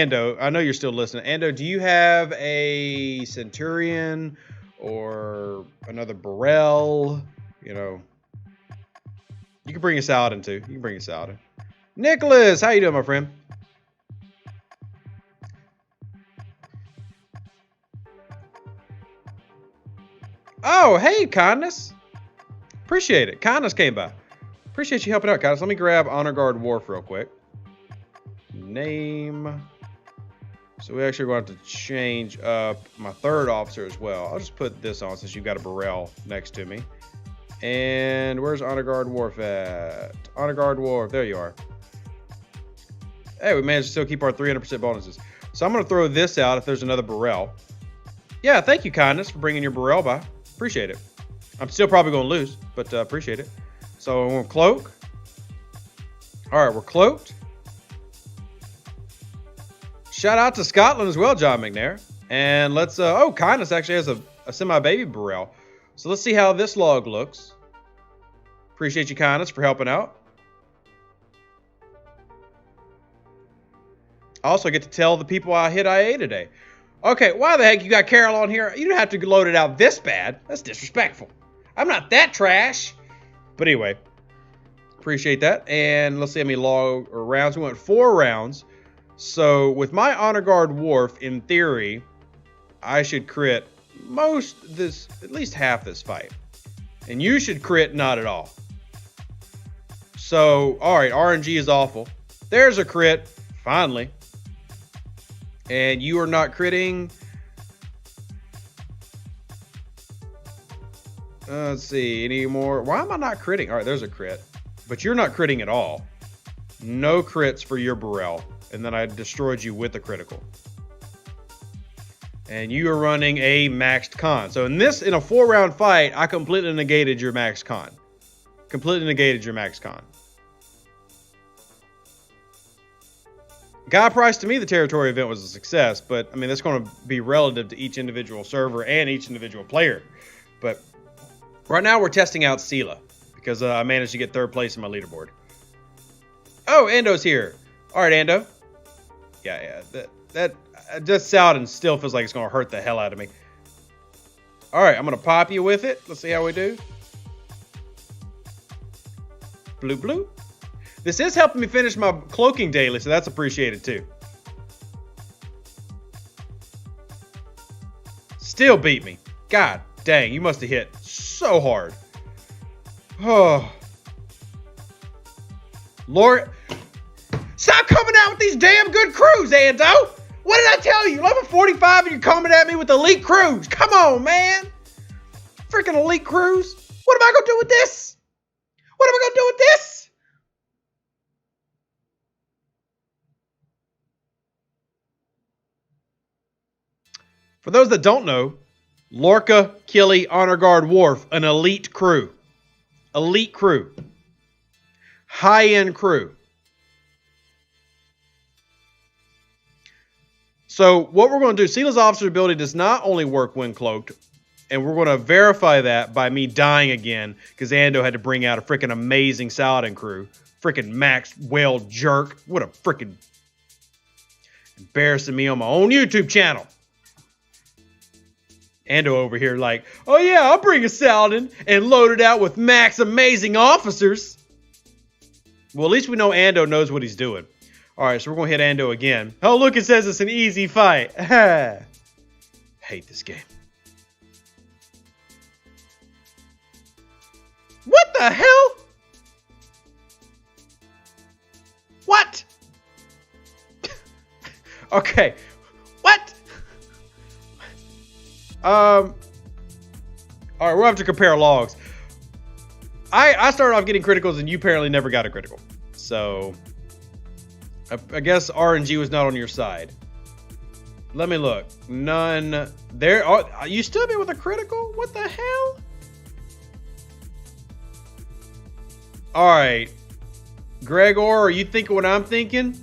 Speaker 1: Ando, I know you're still listening. Ando, do you have a Centurion or another Burrell? You know, you can bring a Saladin too. You can bring a Saladin. Nicholas, how you doing, my friend? Oh, hey, Kindness. Appreciate it. Kindness came by. Appreciate you helping out, guys. Let me grab Honor Guard Worf real quick. Name. So we actually going to have to change up my third officer as well. I'll just put this on since you've got a Burrell next to me. And where's Honor Guard Worf at? Honor Guard Worf. There you are. Hey, we managed to still keep our 300% bonuses. So I'm going to throw this out if there's another Burrell. Yeah, thank you, Kindness, for bringing your Burrell by. Appreciate it. I'm still probably going to lose, but appreciate it. So I'm going to cloak. All right, we're cloaked. Shout out to Scotland as well, John McNair. And let's, oh, Kindness actually has a semi-baby Burrell. So let's see how this log looks. Appreciate you, Kindness, for helping out. I also get to tell the people I hit IA today. Okay, why the heck you got Carol on here? You don't have to load it out this bad. That's disrespectful. I'm not that trash. But anyway, appreciate that. And let's see how many log or rounds. We went 4 rounds. So with my Honor Guard Worf, in theory, I should crit at least half this fight. And you should crit not at all. So, all right, RNG is awful. There's a crit, finally. And you are not critting. Let's see, any more? Why am I not critting? All right, there's a crit. But you're not critting at all. No crits for your Burrell. And then I destroyed you with a critical. And you are running a maxed con. So in a 4-round fight, I completely negated your maxed con. Completely negated your maxed con. Guy price, to me, the territory event was a success, but I mean, that's going to be relative to each individual server and each individual player. But right now, we're testing out Sela because I managed to get 3rd place in my leaderboard. Oh, Ando's here. All right, Ando. Yeah, that just Saladin still feels like it's going to hurt the hell out of me. All right, I'm going to pop you with it. Let's see how we do. Blue, blue. This is helping me finish my cloaking daily, so that's appreciated too. Still beat me. God dang, you must have hit so hard. Oh. Lord. Stop coming out with these damn good crews, Ando. What did I tell you? Level 45 and you're coming at me with elite crews. Come on, man. Freaking elite crews. What am I going to do with this? What am I going to do with this? For those that don't know, Lorca, Killy, Honor Guard, Worf, an elite crew. Elite crew. High-end crew. So what we're going to do, Sela's officer ability does not only work when cloaked, and we're going to verify that by me dying again, because Ando had to bring out a freaking amazing Saladin crew. Freaking Max Whale jerk. What a freaking embarrassing me on my own YouTube channel. Ando over here like, oh yeah, I'll bring a Saladin and load it out with Max amazing officers. Well, at least we know Ando knows what he's doing. All right, so we're going to hit Ando again. Oh, look, it says it's an easy fight. Hate this game. What the hell? What? Okay. What? All right, we'll have to compare logs. I started off getting criticals and you apparently never got a critical. So I guess RNG was not on your side. Let me look. None there. Oh, you still me with a critical? What the hell? All right. Gregor, are you thinking what I'm thinking?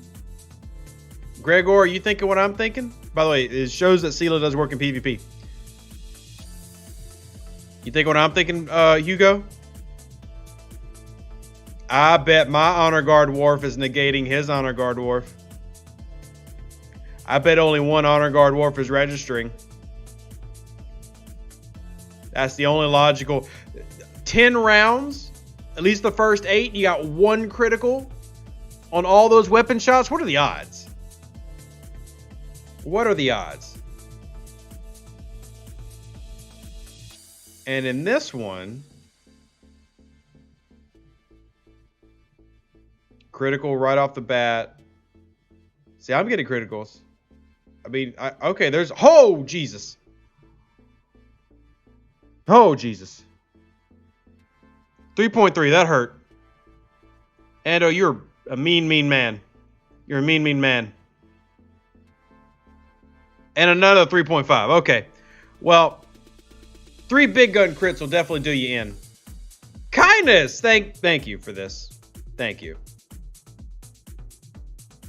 Speaker 1: Gregor, are you thinking what I'm thinking? By the way, it shows that Sela does work in PvP. You think what I'm thinking, Hugo? I bet my Honor Guard Worf is negating his Honor Guard Worf. I bet only one Honor Guard Worf is registering. That's the only logical. 10 rounds, at least the first 8, you got 1 critical on all those weapon shots. What are the odds? What are the odds? And in this one, critical right off the bat. See, I'm getting criticals. I mean, okay, there's... Oh, Jesus. Oh, Jesus. 3.3, that hurt. Ando, you're a mean, mean man. You're a mean, mean man. And another 3.5. Okay. Well, 3 big gun crits will definitely do you in. Kindness! Thank you for this. Thank you.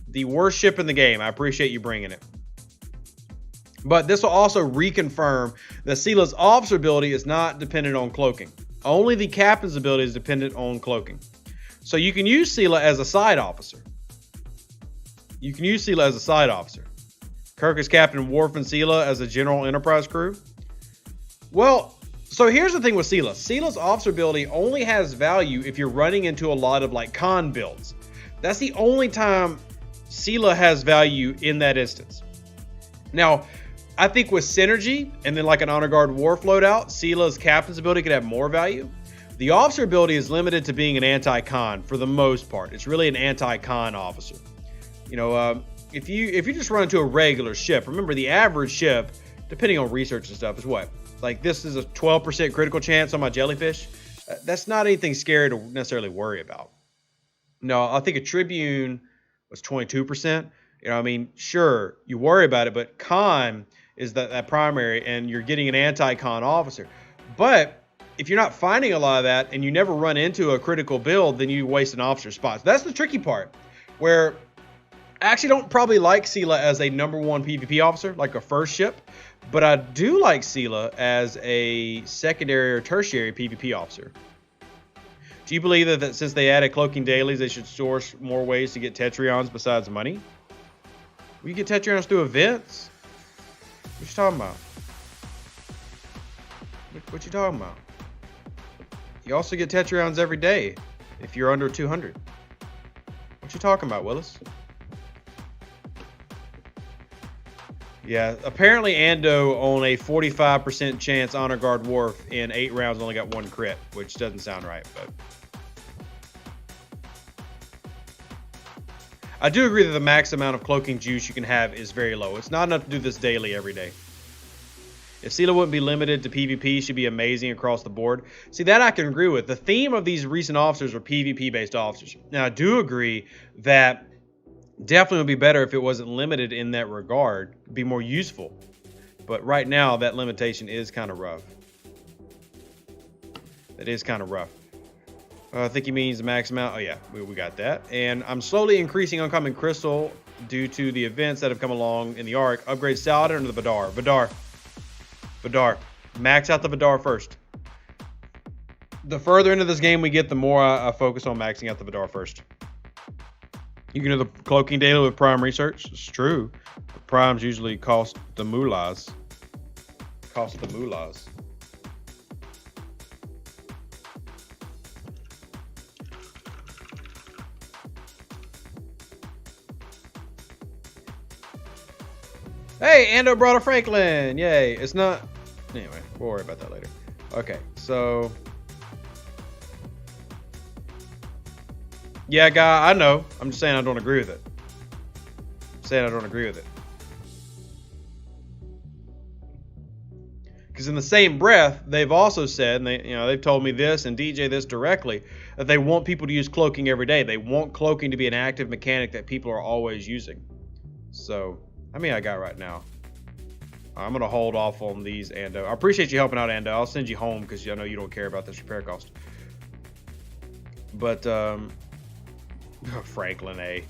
Speaker 1: The worst ship in the game. I appreciate you bringing it. But this will also reconfirm that Sela's officer ability is not dependent on cloaking. Only the captain's ability is dependent on cloaking. So you can use Sela as a side officer. You can use Sela as a side officer. Kirk is Captain, Worf and Sela as a general Enterprise crew. Well, so here's the thing with Sela. Sela's officer ability only has value if you're running into a lot of like con builds. That's the only time Sela has value in that instance. Now, I think with synergy and then like an honor guard Worf loadout, Sela's captain's ability could have more value. The officer ability is limited to being an anti-con for the most part. It's really an anti-con officer. You know, if you just run into a regular ship, remember the average ship, depending on research and stuff, is what? Like this is a 12% critical chance on my jellyfish. That's not anything scary to necessarily worry about. No, I think a Tribune was 22%. You know, I mean, sure, you worry about it, but con is that primary, and you're getting an anti-con officer. But if you're not finding a lot of that, and you never run into a critical build, then you waste an officer spot. So that's the tricky part, where I actually don't probably like Sela as a #1 PvP officer, like a first ship, but I do like Sela as a secondary or tertiary PvP officer. Do you believe that since they added cloaking dailies, they should source more ways to get Tetrions besides money? We get Tetrions through events? What you talking about? What you talking about? You also get Tetrions every day if you're under 200. What you talking about, Willis? Yeah, apparently Ando on a 45% chance honor guard Worf in 8 rounds only got 1 crit, which doesn't sound right, but I do agree that the max amount of cloaking juice you can have is very low. It's not enough to do this daily every day. If Sela wouldn't be limited to PvP, she'd be amazing across the board. See, that I can agree with. The theme of these recent officers were PvP-based officers. Now, I do agree that definitely would be better if it wasn't limited in that regard. It'd be more useful. But right now, that limitation is kind of rough. That is kind of rough. I think he means the max amount. Oh, yeah, we got that. And I'm slowly increasing oncoming crystal due to the events that have come along in the arc. Upgrade Saladin into the Vidar. Vidar. Max out the Vidar first. The further into this game we get, the more I focus on maxing out the Vidar first. You can do the cloaking daily with prime research. It's true. The primes usually cost the moolahs. Hey, Ando brought a Franklin. Yay. It's not... Anyway, we'll worry about that later. Okay, so... Yeah, guy, I know. I'm just saying I don't agree with it. Because in the same breath, they've also said, and they've told me this and DJ this directly, that they want people to use cloaking every day. They want cloaking to be an active mechanic that people are always using. So... How many I got right now? I'm going to hold off on these, Ando. I appreciate you helping out, Ando. I'll send you home because I know you don't care about this repair cost. But, Franklin A.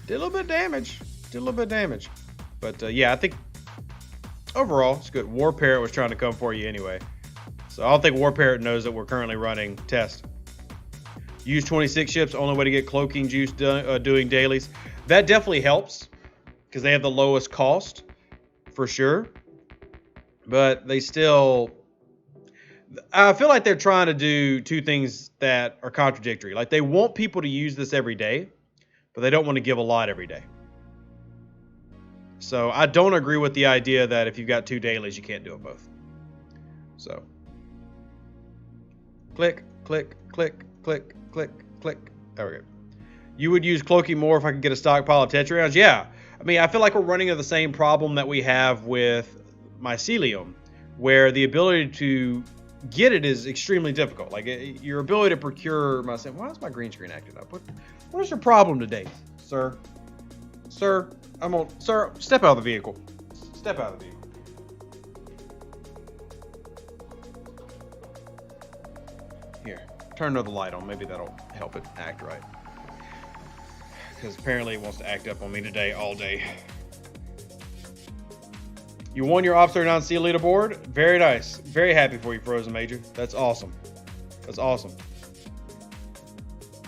Speaker 1: Did a little bit of damage. But, yeah, I think overall, it's good. War Parrot was trying to come for you anyway. So I don't think War Parrot knows that we're currently running test. Use 26 ships, only way to get cloaking juice doing dailies. That definitely helps because they have the lowest cost for sure. But they still... I feel like they're trying to do 2 things that are contradictory. Like they want people to use this every day, but they don't want to give a lot every day. So I don't agree with the idea that if you've got 2 dailies, you can't do it both. So click, click, click, click, click, click. There we go. You would use cloaking more if I could get a stockpile of Tetrons? Yeah. I mean, I feel like we're running into the same problem that we have with mycelium, where the ability to get it is extremely difficult. Like, your ability to procure mycelium. Why is my green screen acting up? What is your problem today, sir? Sir, sir, step out of the vehicle. Step out of the vehicle. Here, turn another light on. Maybe that'll help it act right. Because apparently it wants to act up on me today, all day. You won your Officer non-seal leaderboard. Very nice. Very happy for you, Frozen Major. That's awesome. That's awesome.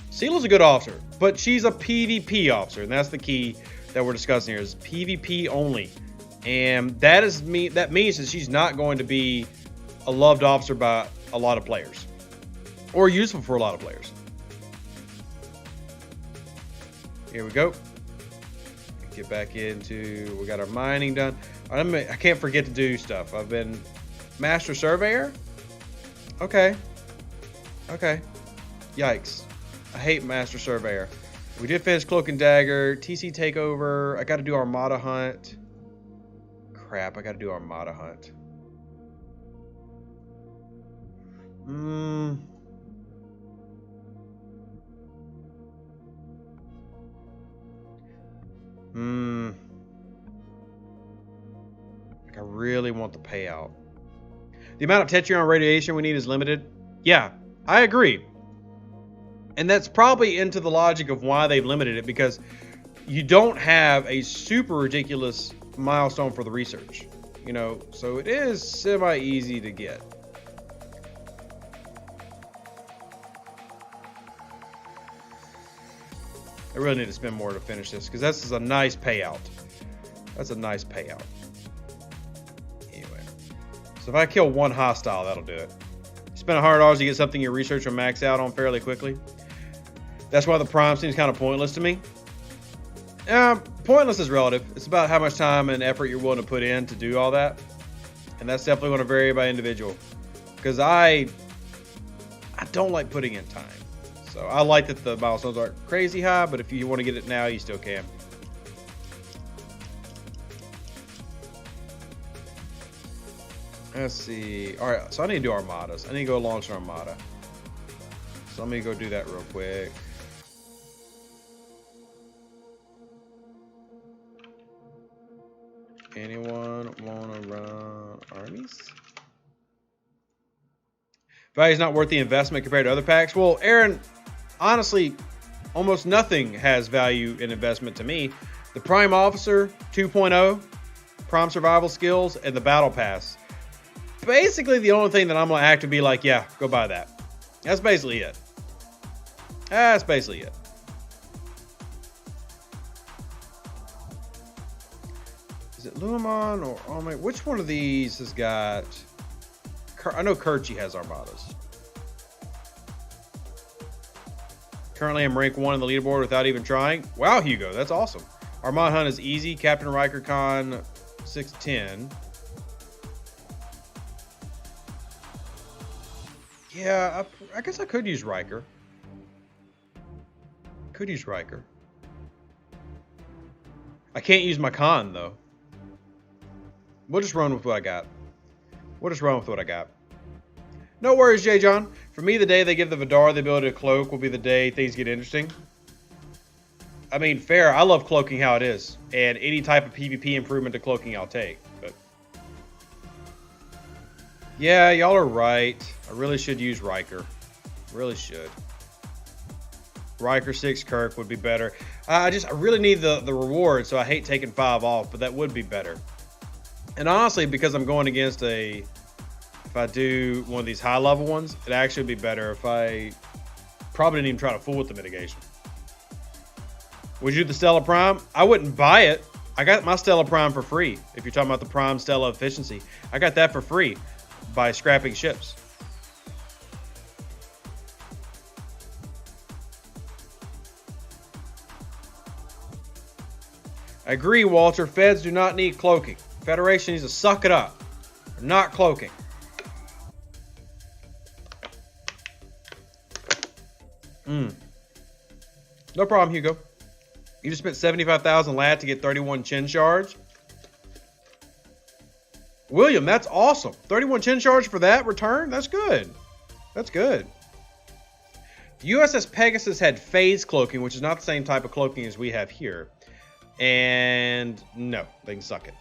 Speaker 1: Sela's a good officer, but she's a PvP officer, and that's the key that we're discussing here, is PvP only. And that means that she's not going to be a loved officer by a lot of players, or useful for a lot of players. Here we go. Get back into, we got our mining done. I can't forget to do stuff. I've been Master Surveyor. Okay. Okay. Yikes. I hate Master Surveyor. We did finish Cloak and Dagger. TC Takeover. I got to do Armada Hunt. Crap, I got to do Armada Hunt. Like, I really want the payout. The amount of Tetrion radiation we need is limited. Yeah, I agree. And that's probably into the logic of why they've limited it, because you don't have a super ridiculous milestone for the research, you know, so it is semi-easy to get. I really need to spend more to finish this, because this is a nice payout. That's a nice payout. Anyway, so if I kill one hostile, that'll do it. Spend $100 to get something your researcher max out on fairly quickly. That's why the prime seems kind of pointless to me. Pointless is relative. It's about how much time and effort you're willing to put in to do all that. And that's definitely going to vary by individual. Because I don't like putting in time. So I like that the milestones aren't crazy high, but if you want to get it now, you still can. Let's see. All right, so I need to do Armadas. I need to go launch an Armada. So let me go do that real quick. Anyone want to run armies? Value's not worth the investment compared to other packs. Well, Aaron, honestly, almost nothing has value in investment to me. The Prime Officer 2.0, Prime Survival Skills, and the Battle Pass. Basically, the only thing that I'm going to act to be like, yeah, go buy that. That's basically it. That's basically it. Is it Lumon or Omega? Which one of these has got... I know Kirchi has Armadas. Currently, I'm rank 1 in the leaderboard without even trying. Wow, Hugo, that's awesome. Armada Hunt is easy. Captain Riker Con 610. Yeah, I guess I could use Riker. Could use Riker. I can't use my Con, though. We'll just run with what I got. We'll just run with what I got. No worries, J. John. For me, the day they give the Vidar the ability to cloak will be the day things get interesting. I mean, fair. I love cloaking how it is. And any type of PvP improvement to cloaking I'll take. But yeah, y'all are right. I really should use Riker. Really should. Riker 6 Kirk would be better. I really need the reward, so I hate taking 5 off, but that would be better. And honestly, because I'm going against if I do one of these high level ones, it'd actually be better if I probably didn't even try to fool with the mitigation. Would you do the Stella Prime? I wouldn't buy it. I got my Stella Prime for free. If you're talking about the Prime Stella efficiency, I got that for free by scrapping ships. I agree, Walter. Feds do not need cloaking. Federation needs to suck it up. They're not cloaking. No problem, Hugo. You just spent 75,000 lat to get 31 chin shards. William, that's awesome. 31 chin shards for that return? That's good. That's good. USS Pegasus had phase cloaking, which is not the same type of cloaking as we have here. And no, they can suck it.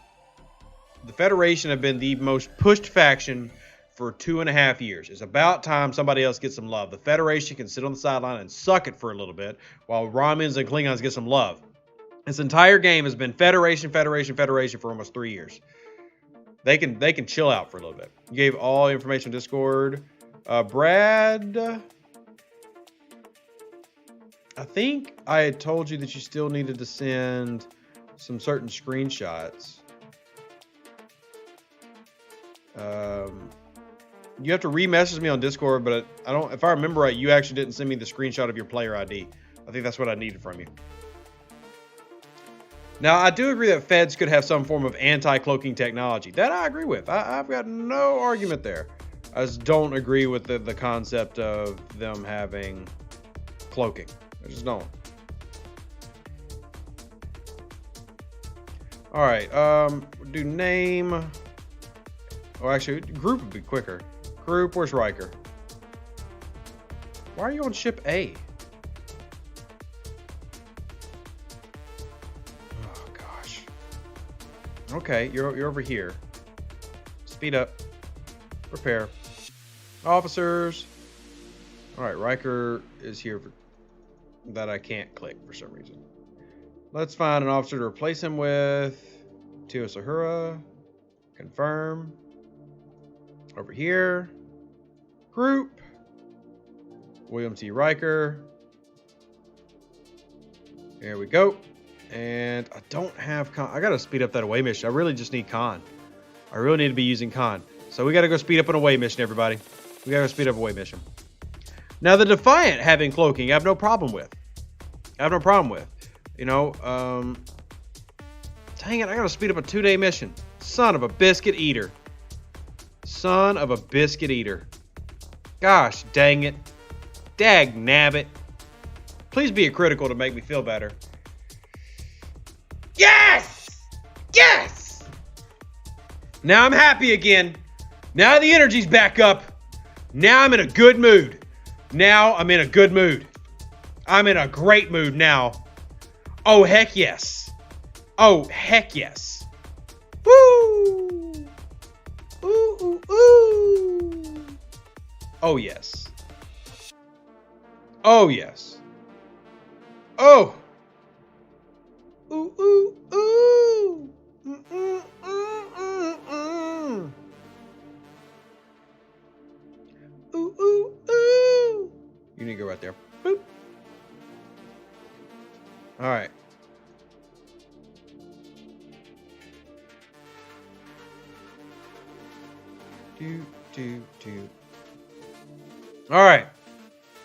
Speaker 1: The Federation have been the most pushed faction for 2.5 years. It's about time somebody else gets some love. The Federation can sit on the sideline and suck it for a little bit while Romulans and Klingons get some love. This entire game has been Federation, Federation, Federation for almost 3 years. They can chill out for a little bit. You gave all information on Discord. Brad, I think I had told you that you still needed to send some certain screenshots. You have to re-message me on Discord, but I don't. If I remember right, you actually didn't send me the screenshot of your player ID. I think that's what I needed from you. Now, I do agree that feds could have some form of anti-cloaking technology. That I agree with. I've got no argument there. I just don't agree with the concept of them having cloaking. I just don't. All right. Do name. Oh, actually, group would be quicker. Group, where's Riker? Why are you on ship A? Oh, gosh. Okay, you're over here. Speed up. Repair. Officers. All right, Riker is here for that I can't click for some reason. Let's find an officer to replace him with. Tio Sahura. Confirm. Over here. Group. William T. Riker. There we go. And I don't have Khan. I gotta speed up that away mission. I really just need Khan. I really need to be using Khan. So we gotta go speed up an away mission, everybody. We gotta speed up away mission. Now the Defiant having cloaking, I have no problem with. You know, dang it, I gotta speed up a 2-day mission. Son of a biscuit eater. Son of a biscuit eater. Gosh, dang it. Dag nabbit. Please be a critical to make me feel better. Yes! Yes! Now I'm happy again. Now the energy's back up. Now I'm in a good mood. I'm in a great mood now. Oh, heck yes. Oh, heck yes. Woo! Ooh, ooh, ooh. Oh, yes. Oh, yes. Oh. Ooh, ooh, ooh. Mm, mm, mm, mm, mm. Ooh, ooh, ooh. You need to go right there. Boop. All right. All right.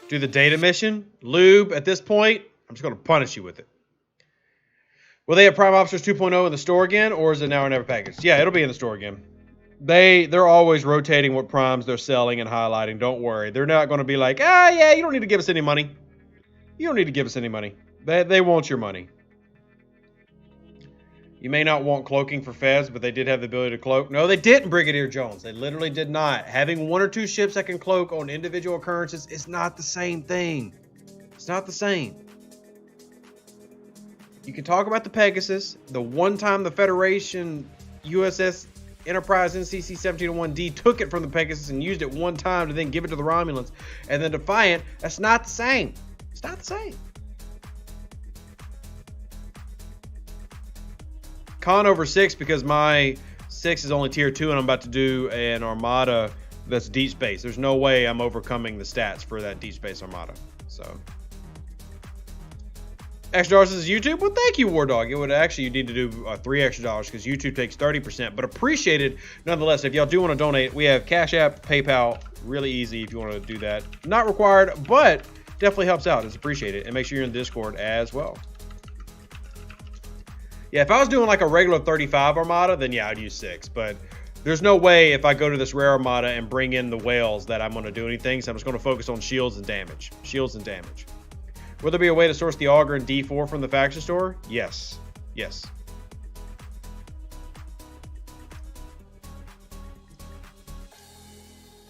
Speaker 1: Do the data mission. Lube, at this point, I'm just going to punish you with it. Will they have Prime Officers 2.0 in the store again, or is it now or never packaged? Yeah, it'll be in the store again. They're always rotating what primes they're selling and highlighting. Don't worry. They're not going to be like, yeah, you don't need to give us any money. You don't need to give us any money. They want your money. You may not want cloaking for feds, but they did have the ability to cloak. No, they didn't, Brigadier Jones. They literally did not. Having 1 or 2 ships that can cloak on individual occurrences is not the same thing. It's not the same. You can talk about the Pegasus. The one time the Federation USS Enterprise NCC 1701D took it from the Pegasus and used it one time to then give it to the Romulans. And then Defiant, that's not the same. It's not the same. Con over 6 because my 6 is only tier 2 and I'm about to do an armada that's deep space. There's no way I'm overcoming the stats for that deep space armada. So extra dollars is YouTube. Well, thank you, War Dog. It would actually, you need to do $3 extra because YouTube takes 30%, but appreciated nonetheless. If y'all do want to donate, we have Cash App, PayPal, really easy if you want to do that. Not required, but definitely helps out. It's appreciated. And make sure you're in the Discord as well. Yeah, if I was doing like a regular 35 armada, then yeah, I'd use 6. But there's no way if I go to this rare armada and bring in the whales that I'm going to do anything. So I'm just going to focus on shields and damage. Shields and damage. Will there be a way to source the auger and D4 from the faction store? Yes. Yes.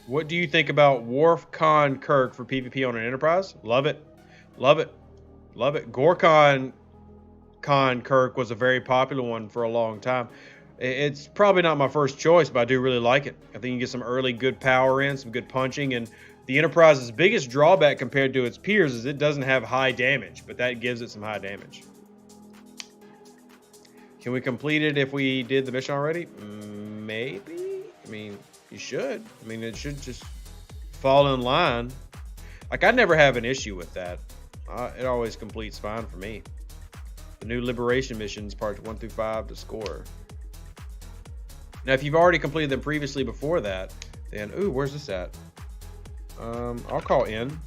Speaker 1: What do you think about Worf Con Kirk for PvP on an Enterprise? Love it. Love it. Love it. Gorkon Con Kirk was a very popular one for a long time. It's probably not my first choice, but I do really like it. I think you can get some early good power in, some good punching, and the Enterprise's biggest drawback compared to its peers is it doesn't have high damage, but that gives it some high damage. Can we complete it if we did the mission already? Maybe. I mean, you should. I mean, it should just fall in line. Like, I never have an issue with that. It always completes fine for me. The new Liberation missions, parts 1 through 5 to score. Now, if you've already completed them previously before that, then, ooh, where's this at? I'll call in.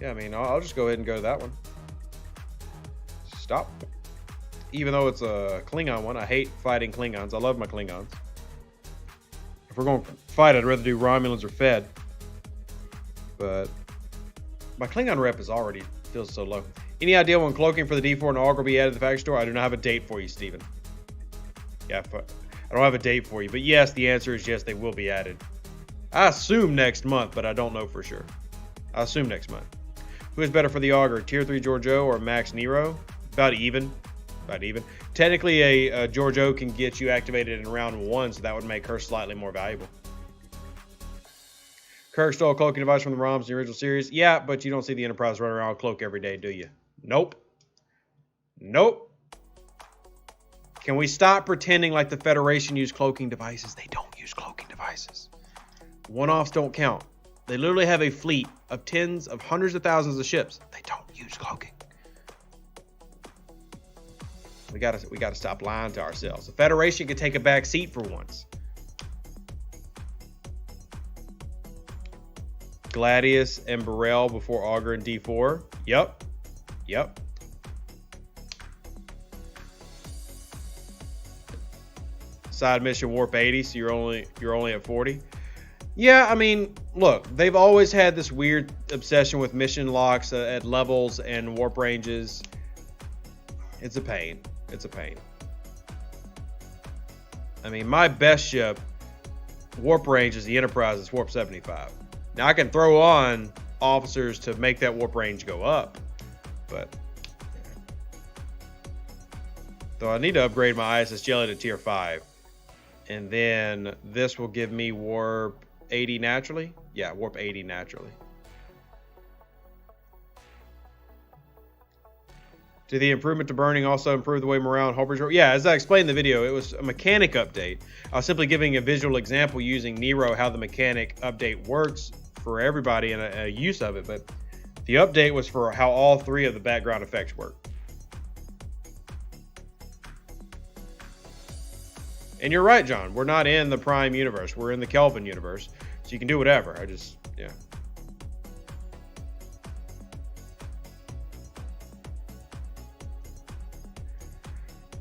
Speaker 1: Yeah, I mean, I'll just go ahead and go to that one. Stop. Even though it's a Klingon one, I hate fighting Klingons. I love my Klingons. If we're going to fight, I'd rather do Romulans or Fed. But my Klingon rep is already feels so low. Any idea when cloaking for the D4 and auger will be added to the faction store? I do not have a date for you, Steven. Yeah, I don't have a date for you. But yes, the answer is yes, they will be added. I assume next month, but I don't know for sure. I assume next month. Who is better for the auger, Tier 3 Giorgio or Max Nero? About even. About even. Technically, a Giorgio can get you activated in round 1, so that would make her slightly more valuable. Kirk stole a cloaking device from the ROMs in the original series. Yeah, but you don't see the Enterprise running around with cloak every day, do you? Nope. Nope. Can we stop pretending like the Federation use cloaking devices? They don't use cloaking devices. One-offs don't count. They literally have a fleet of tens of hundreds of thousands of ships. They don't use cloaking. We gotta stop lying to ourselves. The Federation can take a back seat for once. Gladius and Burrell before auger and D4. Yep. Yep. Side mission warp 80, so you're only at 40. Yeah, I mean, look, they've always had this weird obsession with mission locks at levels and warp ranges. It's a pain. It's a pain. I mean, my best ship, warp range is the Enterprise, it's warp 75. Now, I can throw on officers to make that warp range go up, but... Though I need to upgrade my ISS Jelly to Tier 5. And then this will give me warp 80 naturally. Yeah, warp 80 naturally. Did the improvement to burning also improve the way morale and hull? Yeah, as I explained in the video, it was a mechanic update. I was simply giving a visual example using Nero, how the mechanic update works for everybody and a use of it. But the update was for how all 3 of the background effects work. And you're right, John. We're not in the Prime universe. We're in the Kelvin universe. So you can do whatever. Yeah.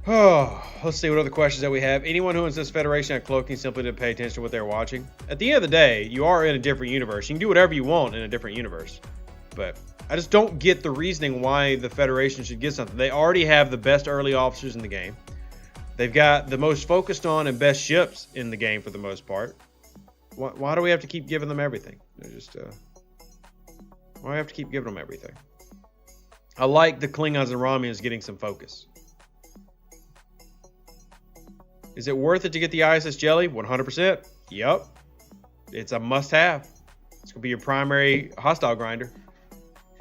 Speaker 1: Oh, let's see what other questions that we have. Anyone who insists Federation had cloaking simply didn't pay attention to what they're watching. At the end of the day, you are in a different universe. You can do whatever you want in a different universe. But I just don't get the reasoning why the Federation should get something. They already have the best early officers in the game. They've got the most focused on and best ships in the game for the most part. Why do we have to keep giving them everything? They're just, why do we have to keep giving them everything? I like the Klingons and Romulans getting some focus. Is it worth it to get the ISS Jelly? 100%. Yep. It's a must-have. It's going to be your primary hostile grinder.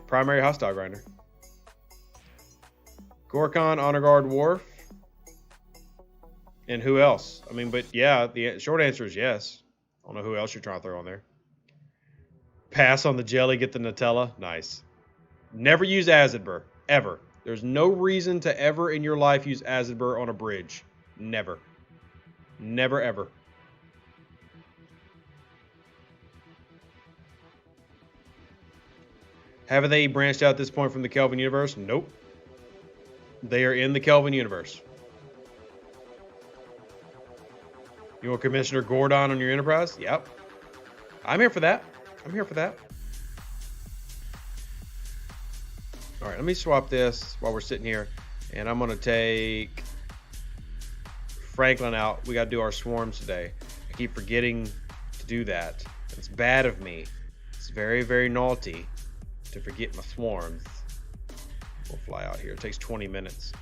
Speaker 1: Primary hostile grinder. Gorkon, Honor Guard, Worf. And who else? I mean, but yeah, the short answer is yes. I don't know who else you're trying to throw on there. Pass on the jelly, get the Nutella. Nice. Never use Azadbur. Ever. There's no reason to ever in your life use Azadbur on a bridge. Never. Never, ever. Haven't they branched out at this point from the Kelvin universe? Nope. They are in the Kelvin universe. You want Commissioner Gordon on your Enterprise? Yep. I'm here for that. I'm here for that. right, let me swap this while we're sitting here. And I'm going to take Franklin out. We got to do our swarms today. I keep forgetting to do that. It's bad of me. It's very, very naughty to forget my swarms. We'll fly out here. It takes 20 minutes.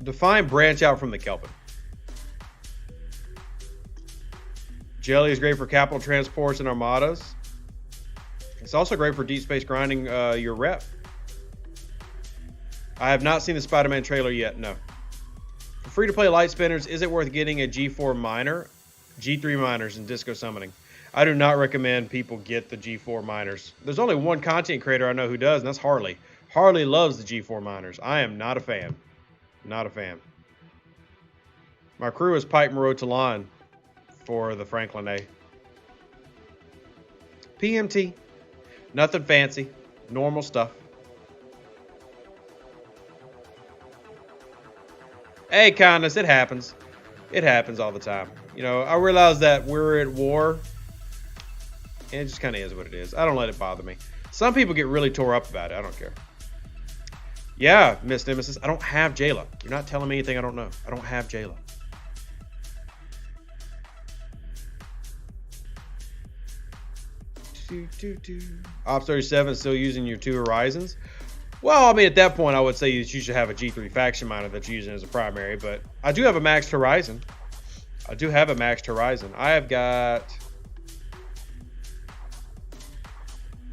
Speaker 1: Define branch out from the Kelvin. Jelly is great for capital transports and armadas. It's also great for deep space grinding your rep. I have not seen the Spider-Man trailer yet, no. For free-to-play light spinners, is it worth getting a G4 miner? G3 miners and disco summoning. I do not recommend people get the G4 miners. There's only one content creator I know who does, and that's Harley. Harley loves the G4 miners. I am not a fan. Not a fan. My crew is Pike Moreau Talon for the Franklin A. PMT. Nothing fancy. Normal stuff. Hey, Kindness, it happens. It happens all the time. You know, I realize that we're at war. And it just kind of is what it is. I don't let it bother me. Some people get really tore up about it. I don't care. Yeah, Miss Nemesis. I don't have Jayla. You're not telling me anything I don't know. I don't have Jayla. Ops 37 is still using your 2 Horizons. Well, I mean, at that point, I would say that you should have a G3 faction miner that you're using as a primary. But I do have a maxed Horizon. I do have a maxed Horizon. I have got...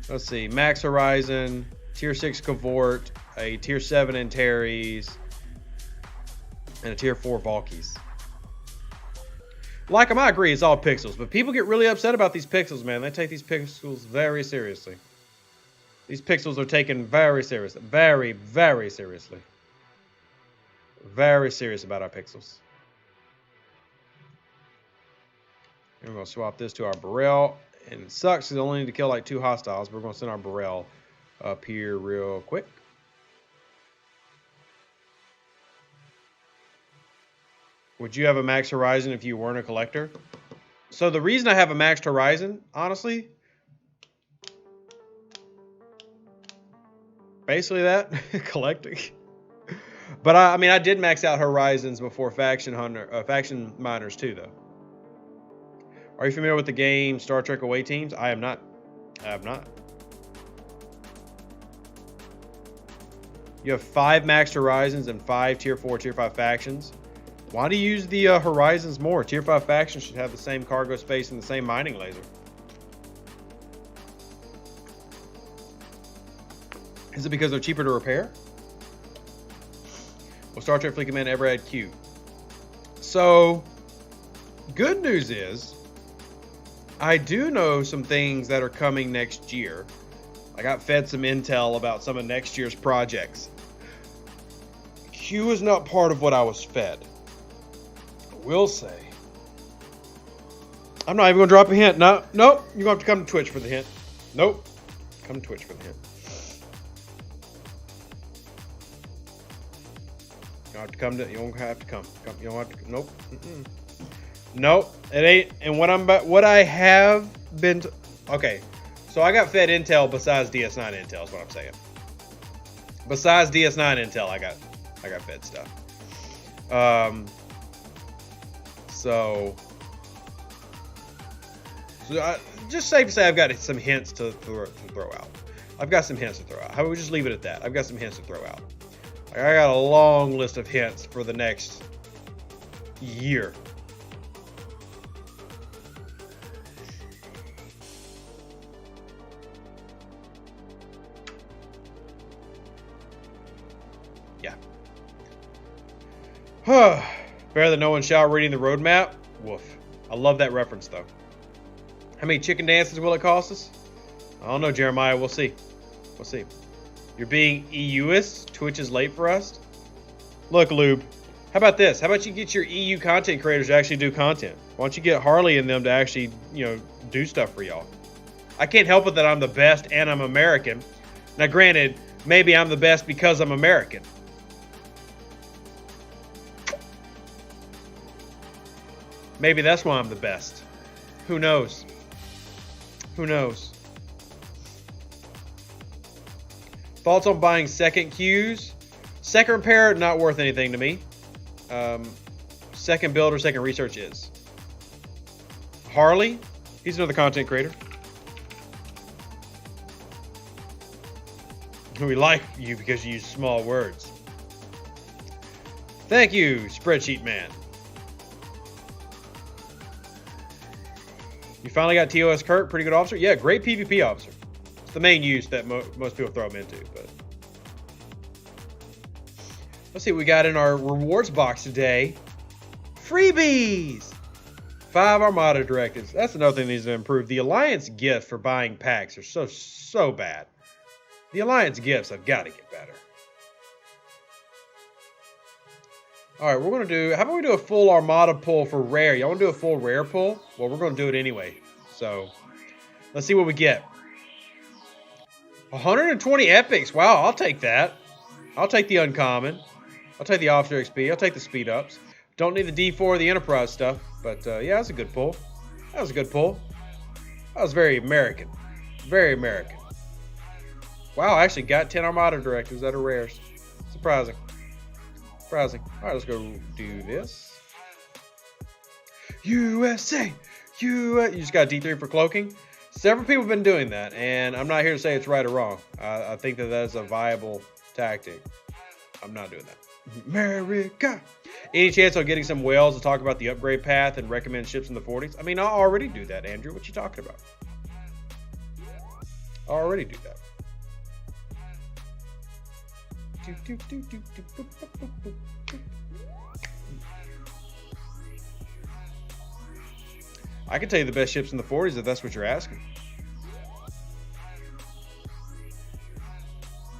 Speaker 1: Let's see. Max Horizon, Tier 6 Cavort, a Tier 7 Antares, and a Tier 4 Valkyries. Like them, I agree, it's all pixels. But people get really upset about these pixels, man. They take these pixels very seriously. These pixels are taken very seriously. Very, very seriously. Very serious about our pixels. And we're going to swap this to our Burrell. And it sucks because I only need to kill like 2 hostiles. But we're going to send our Burrell up here real quick. Would you have a max Horizon if you weren't a collector? So the reason I have a maxed Horizon, honestly, basically that, collecting. But I mean, I did max out Horizons before faction miners too, though. Are you familiar with the game Star Trek Away Teams? I am not. I have not. You have 5 maxed Horizons and 5 Tier 4, Tier 5 factions. Why do you use the Horizons more? Tier 5 factions should have the same cargo space and the same mining laser. Is it because they're cheaper to repair? Will Star Trek Fleet Command ever add Q? So, good news is, I do know some things that are coming next year. I got fed some intel about some of next year's projects. Q is not part of what I was fed. I will say. I'm not even going to drop a hint. No, nope. You're going to have to come to Twitch for the hint. Nope. Come to Twitch for the hint. You don't have to come to. You don't have to come. You don't have to. Nope. Nope. It ain't. And what I have been. Okay. So I got fed intel besides DS9 intel is what I'm saying. Besides DS9 intel, I got fed stuff. So just safe to say I've got some hints to throw out. I've got some hints to throw out. How about we just leave it at that? I've got some hints to throw out. I got a long list of hints for the next year. Yeah. Better than no one shall reading the roadmap. Woof. I love that reference though. How many chicken dances will it cost us? I don't know, Jeremiah. We'll see. We'll see. You're being EUist? Twitch is late for us? Look, Lube. How about this? How about you get your EU content creators to actually do content? Why don't you get Harley and them to actually, do stuff for y'all? I can't help it that I'm the best and I'm American. Now, granted, maybe I'm the best because I'm American. Maybe that's why I'm the best. Who knows? Who knows? Thoughts on buying second Qs? Second repair, not worth anything to me. Second build or second research is. Harley, he's another content creator. We like you because you use small words. Thank you, Spreadsheet Man. You finally got TOS Kurt, pretty good officer. Yeah, great PvP officer. It's the main use that most people throw him into. But let's see what we got in our rewards box today. Freebies! 5 Armada directives. That's another thing that needs to improve. The Alliance gift for buying packs are so bad. The Alliance gifts have got to get better. Alright, we're going to do... How about we do a full Armada pull for rare? Y'all want to do a full rare pull? Well, we're going to do it anyway. So, let's see what we get. 120 epics. Wow, I'll take that. I'll take the uncommon. I'll take the officer XP. I'll take the speed ups. Don't need the D4 or the Enterprise stuff. But, yeah, that's a good pull. That was a good pull. That was very American. Very American. Wow, I actually got 10 Armada directives that are rares. Surprising. Surprising. All right, let's go do this. USA! You just got D3 for cloaking. Several people have been doing that, and I'm not here to say it's right or wrong. I think that is a viable tactic. I'm not doing that. America! Any chance on getting some whales to talk about the upgrade path and recommend ships in the 40s? I mean, I already do that, Andrew. What you talking about? I already do that. I can tell you the best ships in the 40s if that's what you're asking.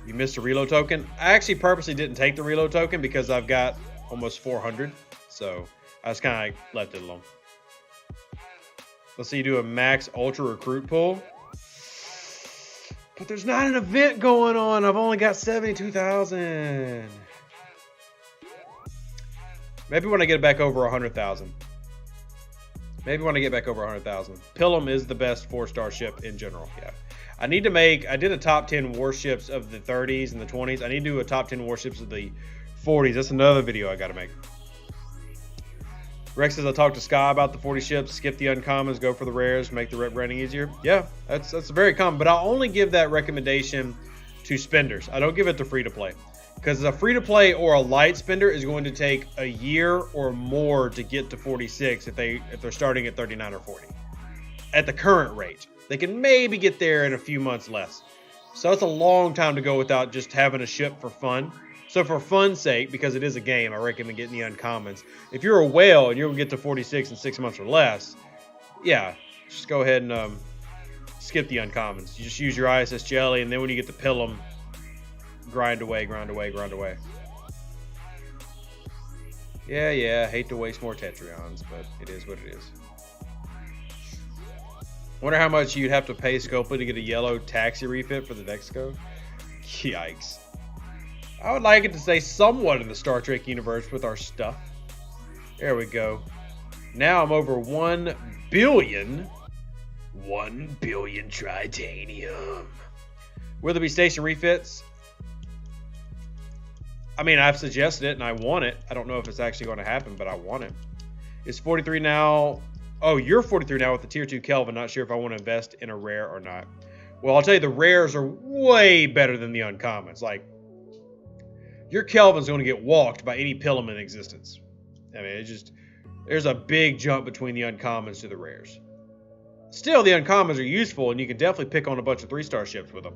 Speaker 1: You missed a reload token. I actually purposely didn't take the reload token because I've got almost 400. So I just kind of left it alone. Let's see you do a max ultra recruit pull. But there's not an event going on. I've only got 72,000. Maybe when I get back over 100,000. Maybe when I get back over 100,000. Pilum is the best 4-star ship in general. Yeah. I need to make... I did a top 10 warships of the 30s and the 20s. I need to do a top 10 warships of the 40s. That's another video I got to make. Rex says I talked to Sky about the 40 ships, skip the uncommons, go for the rares, make the rep branding easier. Yeah, that's very common, but I'll only give that recommendation to spenders. I don't give it to free to play, because a free to play or a light spender is going to take a year or more to get to 46 if they're starting at 39 or 40. At the current rate, they can maybe get there in a few months less. So it's a long time to go without just having a ship for fun. So for fun's sake, because it is a game, I recommend getting the uncommons. If you're a whale and you're going to get to 46 in 6 months or less, yeah, just go ahead and skip the uncommons. You just use your ISS Jelly, and then when you get the Pilum, grind away, grind away, grind away. Yeah, hate to waste more Tetrions, but it is what it is. Wonder how much you'd have to pay Scopely to get a yellow taxi refit for the Dexco? Yikes. I would like it to stay somewhat in the Star Trek universe with our stuff. There we go. Now I'm over 1 billion. 1 billion tritanium. Will there be station refits? I mean, I've suggested it and I want it. I don't know if it's actually going to happen, but I want it. Is 43 now? Oh, you're 43 now with the tier 2 Kelvin. Not sure if I want to invest in a rare or not. Well, I'll tell you, the rares are way better than the uncommons. Like, your Kelvin's going to get walked by any Pilum in existence. I mean, it's just, there's a big jump between the uncommons to the rares. Still, the uncommons are useful, and you can definitely pick on a bunch of 3-star ships with them.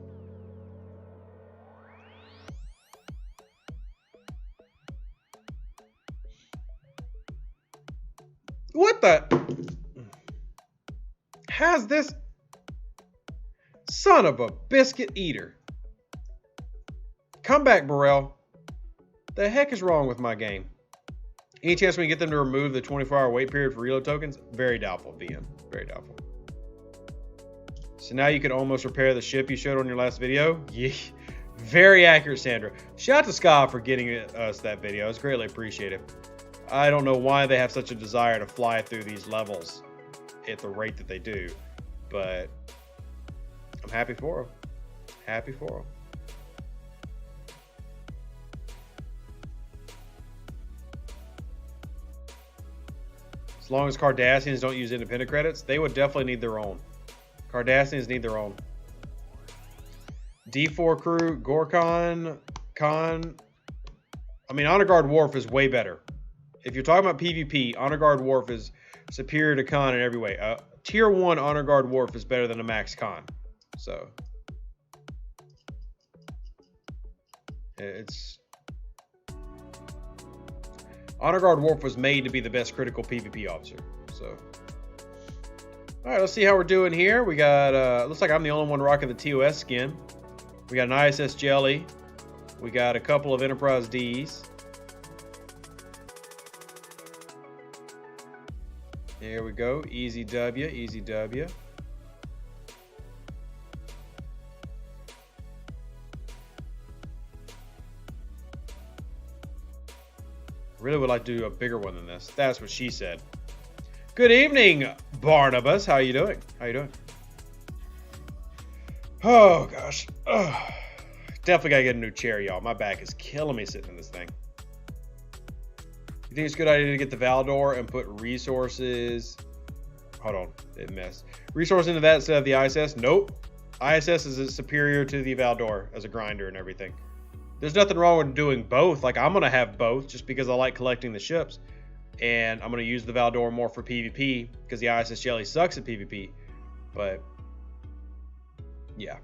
Speaker 1: What the? How's this? Son of a biscuit eater. Come back, Burrell. The heck is wrong with my game? Any chance we can get them to remove the 24-hour wait period for reload tokens? Very doubtful, VN. Very doubtful. So now you can almost repair the ship you showed on your last video? Yeah. Very accurate, Sandra. Shout out to Scott for getting us that video. It's greatly appreciated. I don't know why they have such a desire to fly through these levels. at the rate that they do. But I'm happy for them. Happy for them. As long as Cardassians don't use independent credits, they would definitely need their own. Cardassians need their own. D4 crew, Gorkon, Khan. I mean, Honor Guard Worf is way better. If you're talking about PvP, Honor Guard Worf is superior to Khan in every way. Tier 1 Honor Guard Worf is better than a Max Khan. So, it's... Honor Guard Worf was made to be the best critical PvP officer. So, all right, let's see how we're doing here. We got, looks like I'm the only one rocking the TOS skin. We got an ISS Jelly. We got a couple of Enterprise Ds. There we go. Easy W, easy W. Really would like to do a bigger one than this. That's what she said. Good evening, Barnabas. How you doing? How you doing? Oh, gosh. Ugh. Definitely gotta get a new chair, y'all. My back is killing me sitting in this thing. You think it's a good idea to get the Valdor and put resources... Hold on. It messed. Resources into that instead of the ISS? Nope. ISS is superior to the Valdor as a grinder and everything. There's nothing wrong with doing both. Like, I'm going to have both just because I like collecting the ships. And I'm going to use the Valdor more for PvP because the ISS Jelly sucks at PvP. But, yeah.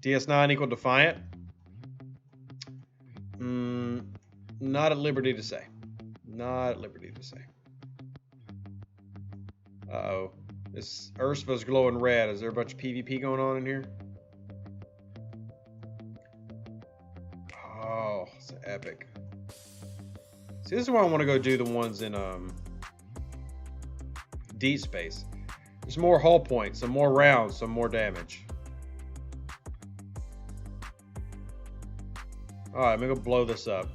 Speaker 1: DS9 equal Defiant? Not at liberty to say. Not at liberty to say. Uh-oh. This Ursva's glowing red. Is there a bunch of PvP going on in here? Oh, it's epic. See, this is why I want to go do the ones in Deep Space. There's more hull points, some more rounds, some more damage. Alright, I'm going to blow this up.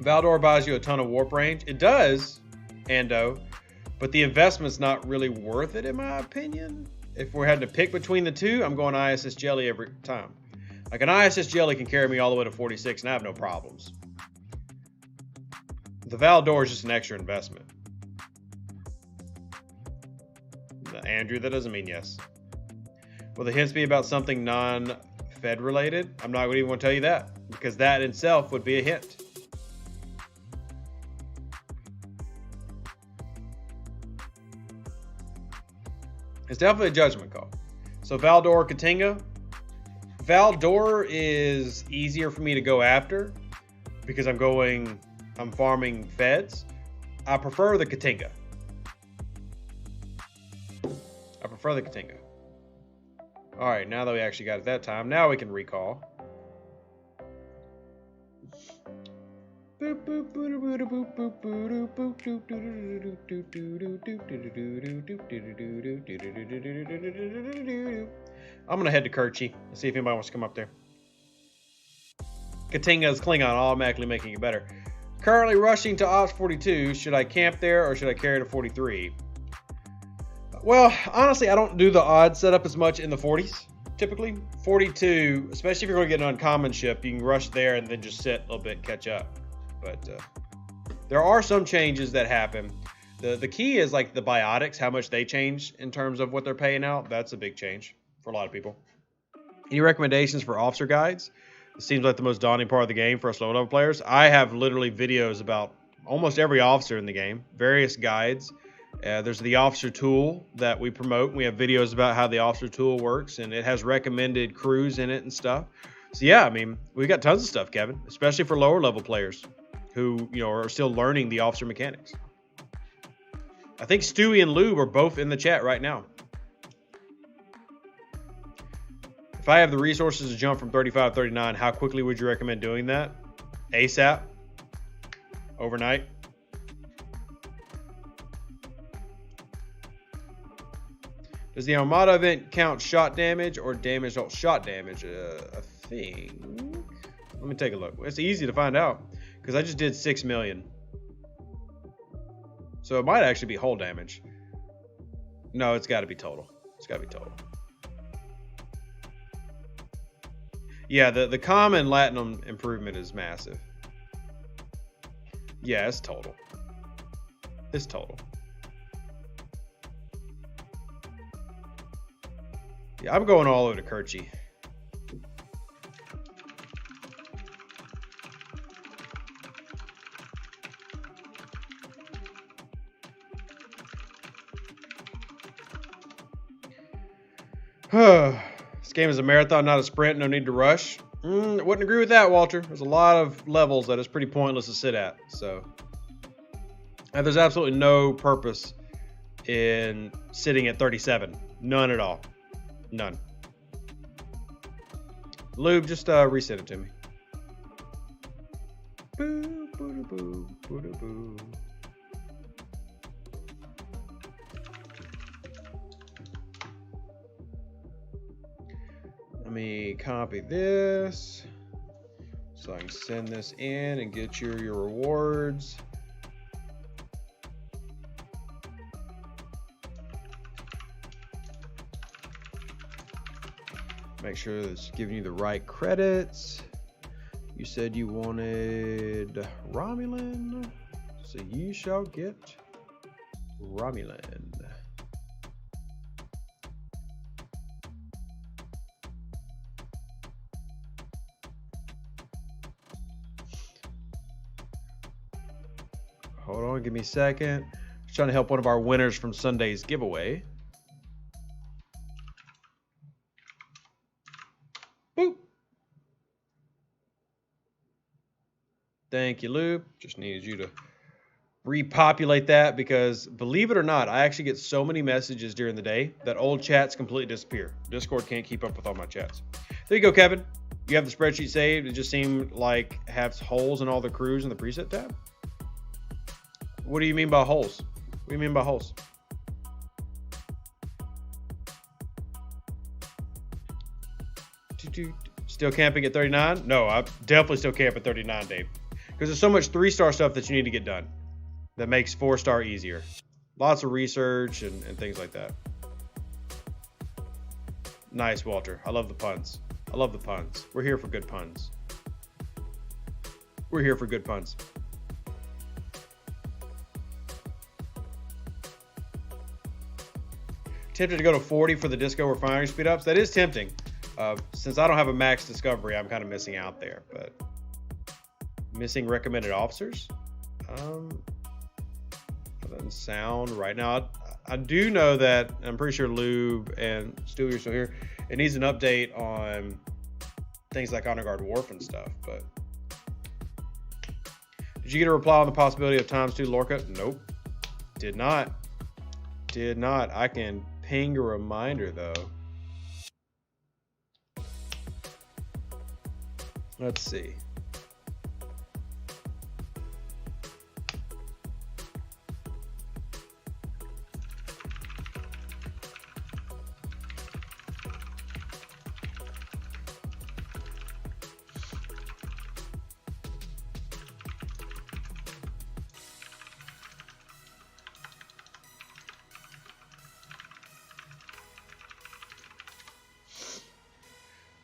Speaker 1: Valdor buys you a ton of warp range. It does, Ando. But the investment's not really worth it, in my opinion. If we're having to pick between the two, I'm going ISS Jelly every time. Like, an ISS Jelly can carry me all the way to 46, and I have no problems. The Valdor is just an extra investment. Andrew, that doesn't mean yes. Will the hints be about something non-Fed related? I'm not even going to tell you that, because that in itself would be a hint. It's definitely a judgment call. So Valdor, Katinga. Valdor is easier for me to go after because I'm farming feds. I prefer the Katinga. All right, now that we actually got it that time, now we can recall. I'm gonna head to Kerchi and see if anybody wants to come up there. Katinga's Klingon, automatically making it better. Currently rushing to Ops 42. Should I camp there or should I carry to 43? Well, honestly, I don't do the odd setup as much in the 40s. Typically, 42, especially if you're going to get an uncommon ship, you can rush there and then just sit a little bit and catch up. But there are some changes that happen. The key is like the biotics, how much they change in terms of what they're paying out. That's a big change for a lot of people. Any recommendations for officer guides? It seems like the most daunting part of the game for us low level players. I have literally videos about almost every officer in the game, various guides. There's the officer tool that we promote. We have videos about how the officer tool works, and it has recommended crews in it and stuff. So yeah, I mean, we got tons of stuff, Kevin, especially for lower level players who, you know, are still learning the officer mechanics. I think Stewie and Lube are both in the chat right now. If I have the resources to jump from 35 to 39, how quickly would you recommend doing that? ASAP? Overnight? Does the Armada event count shot damage or damage off shot damage? I think. Let me take a look. It's easy to find out because I just did 6 million. So it might actually be hull damage. No, it's got to be total. It's got to be total. Yeah, the common Latinum improvement is massive. Yeah, it's total. It's total. Yeah, I'm going all over to Kirchi. This game is a marathon, not a sprint. No need to rush. Wouldn't agree with that, Walter. There's a lot of levels that it's pretty pointless to sit at. So, and there's absolutely no purpose in sitting at 37. None at all. None. Lube, just reset it to me. Boo, boo, boo, boo, boo, boo. Let me copy this so I can send this in and get your rewards. Make sure it's giving you the right credits. You said you wanted Romulan, so you shall get Romulan. Hold on, give me a second. Just trying to help one of our winners from Sunday's giveaway. Boop. Thank you, Lube. Just needed you to repopulate that because, believe it or not, I actually get so many messages during the day that old chats completely disappear. Discord can't keep up with all my chats. There you go, Kevin. You have the spreadsheet saved. It just seemed like it has holes in all the crews in the preset tab. What do you mean by holes? What do you mean by holes? Still camping at 39? No, I definitely still camp at 39, Dave. Because there's so much 3-star stuff that you need to get done that makes 4-star easier. Lots of research and things like that. Nice, Walter. I love the puns. I love the puns. We're here for good puns. We're here for good puns. Tempted to go to 40 for the disco refinery speed ups. That is tempting. Since I don't have a max discovery, I'm kind of missing out there. But missing recommended officers? That doesn't sound right. Now, I do know that I'm pretty sure Lube and Stu, you're still here. It needs an update on things like Honor Guard Wharf and stuff. But did you get a reply on the possibility of ×2 Lorca? Nope. Did not. Did not. I can ping a reminder though. Let's see.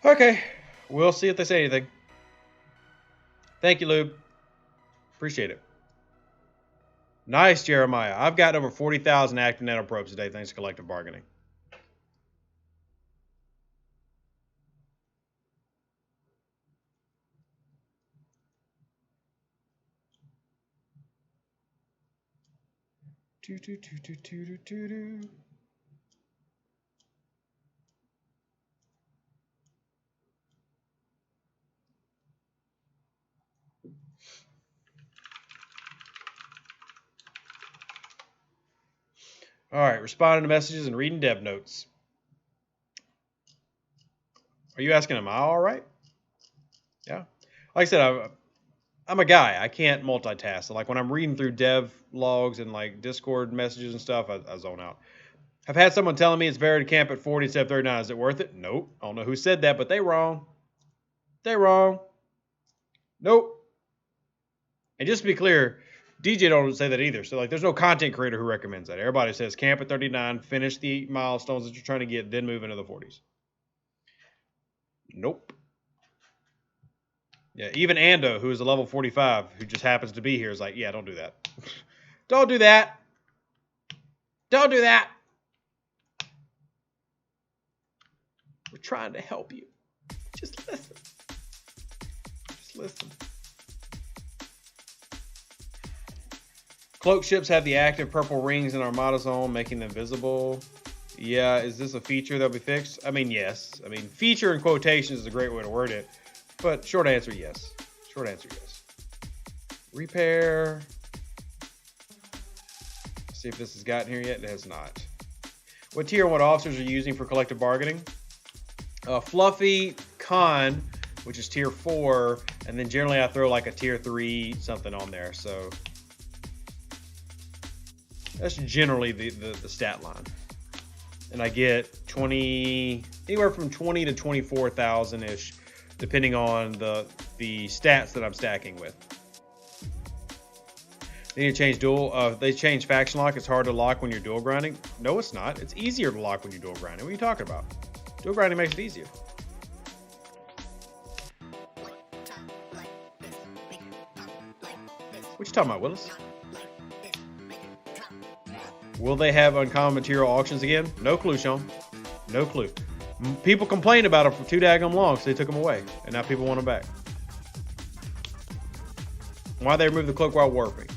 Speaker 1: Okay, we'll see if they say anything. Thank you, Lube. Appreciate it. Nice, Jeremiah. I've got over 40,000 active nanoprobes today thanks to collective bargaining. All right, responding to messages and reading dev notes. Are you asking, am I all right? Yeah. Like I said, I'm a guy. I can't multitask. So like when I'm reading through dev logs and like Discord messages and stuff, I zone out. I've had someone telling me it's better to camp at 40 instead of 39. Is it worth it? Nope. I don't know who said that, but they wrong. They wrong. Nope. And just to be clear, DJ don't say that either. So, like, there's no content creator who recommends that. Everybody says camp at 39, finish the milestones that you're trying to get, then move into the 40s. Nope. Yeah, even Ando, who is a level 45, who just happens to be here, is like, yeah, don't do that. Don't do that. Don't do that. We're trying to help you. Just listen. Just listen. Cloak ships have the active purple rings in Armada Zone, making them visible. Yeah, is this a feature that'll be fixed? I mean, yes. I mean, feature in quotations is a great way to word it. But short answer, yes. Short answer, yes. Repair. See if this has gotten here yet. It has not. What tier and what officers are you using for collective bargaining? Fluffy, Con, which is tier 4, and then generally I throw like a tier 3 something on there. So that's generally the stat line. And I get anywhere from 20 to 24,000-ish, depending on the stats that I'm stacking with. They need to change dual. They changed faction lock. It's hard to lock when you're dual grinding. No, it's not. It's easier to lock when you're dual grinding. What are you talking about? Dual grinding makes it easier. What you talking about, Willis? Will they have uncommon material auctions again? No clue, Sean. No clue. People complained about them for too daggum long, so they took them away, and now people want them back. Why they removed the cloak while warping?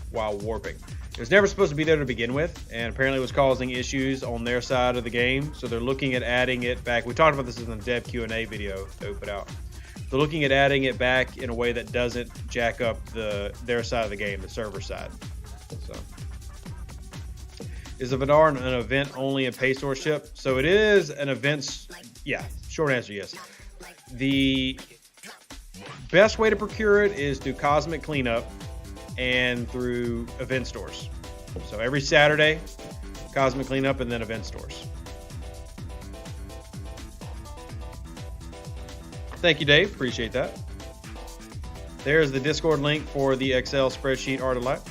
Speaker 1: It was never supposed to be there to begin with, and apparently it was causing issues on their side of the game, so they're looking at adding it back. We talked about this in the dev Q&A video that we put out. They're looking at adding it back in a way that doesn't jack up their side of the game, the server side. So, is a Vidar an event only a pay source ship? So it is an event. Yeah, short answer, yes. The best way to procure it is through Cosmic Cleanup and through event stores. So every Saturday, Cosmic Cleanup and then event stores. Thank you, Dave. Appreciate that. There's the Discord link for the Excel spreadsheet art of life.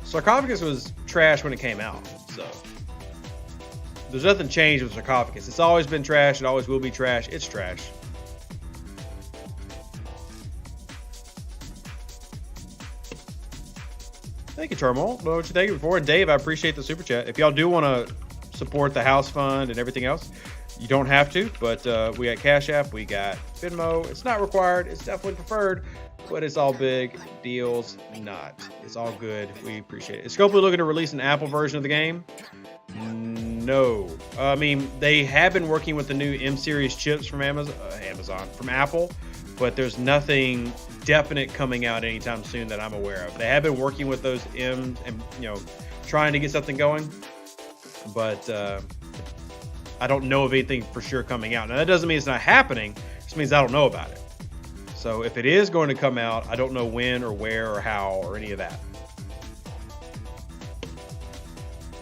Speaker 1: Sarcophagus was trash when it came out, so there's nothing changed with Sarcophagus. It's always been trash. It always will be trash. It's trash. Thank you, Turmoil. Know what you thank you for. And Dave, I appreciate the super chat. If y'all do want to support the house fund and everything else, you don't have to, but we got Cash App, we got Venmo. It's not required. It's definitely preferred, but it's all big deals. Not. It's all good. We appreciate it. Is Scopely looking to release an Apple version of the game? No. I mean, they have been working with the new M series chips from from Apple, but there's nothing definite coming out anytime soon that I'm aware of. They have been working with those M's and, trying to get something going, but I don't know of anything for sure coming out. Now, that doesn't mean it's not happening. It just means I don't know about it. So if it is going to come out, I don't know when or where or how or any of that.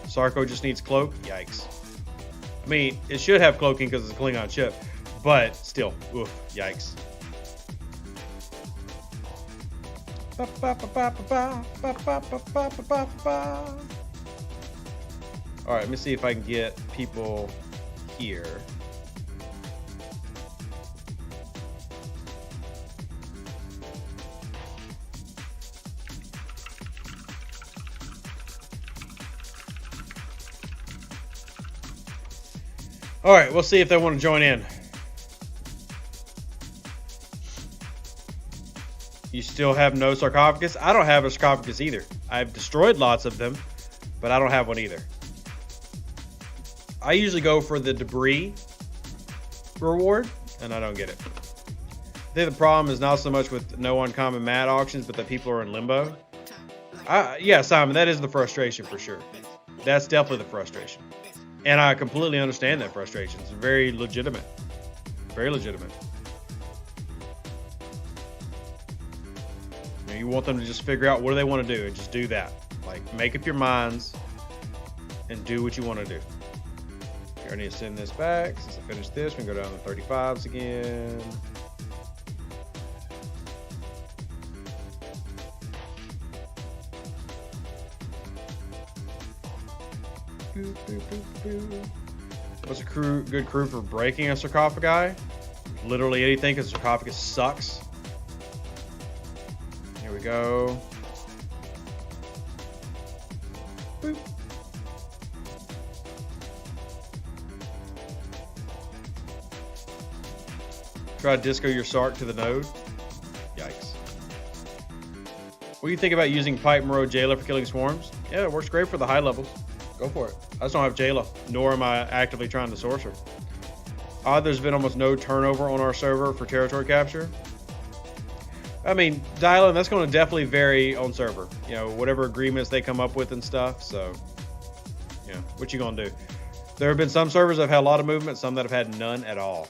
Speaker 1: Sarko just needs cloak? Yikes. I mean, it should have cloaking because it's a Klingon ship, but still, oof, yikes. All right, let me see if I can get people here. All right, we'll see if they want to join in. You still have no sarcophagus? I don't have a sarcophagus either. I've destroyed lots of them, but I don't have one either. I usually go for the debris reward, and I don't get it. I think the problem is not so much with no uncommon mat auctions, but that people are in limbo. Yeah, Simon, that is the frustration for sure. That's definitely the frustration. And I completely understand that frustration. It's very legitimate. Very legitimate. You want them to just figure out what do they want to do and just do that. Like, make up your minds. and do what you want to do. Here, I need to send this back. Since I finished this, we can go down to 35s again. What's a good crew for breaking a sarcophagi? Literally anything, because the sarcophagus sucks. Here we go. Boop. Try to disco your Sark to the node. Yikes. What do you think about using Pipe Moro Jailer for killing swarms? Yeah, it works great for the high levels. Go for it. I just don't have Jailer, nor am I actively trying to source her. There's been almost no turnover on our server for territory capture. I mean, dialing, that's going to definitely vary on server. You know, whatever agreements they come up with and stuff. So, you know, what you going to do? There have been some servers that have had a lot of movement, some that have had none at all.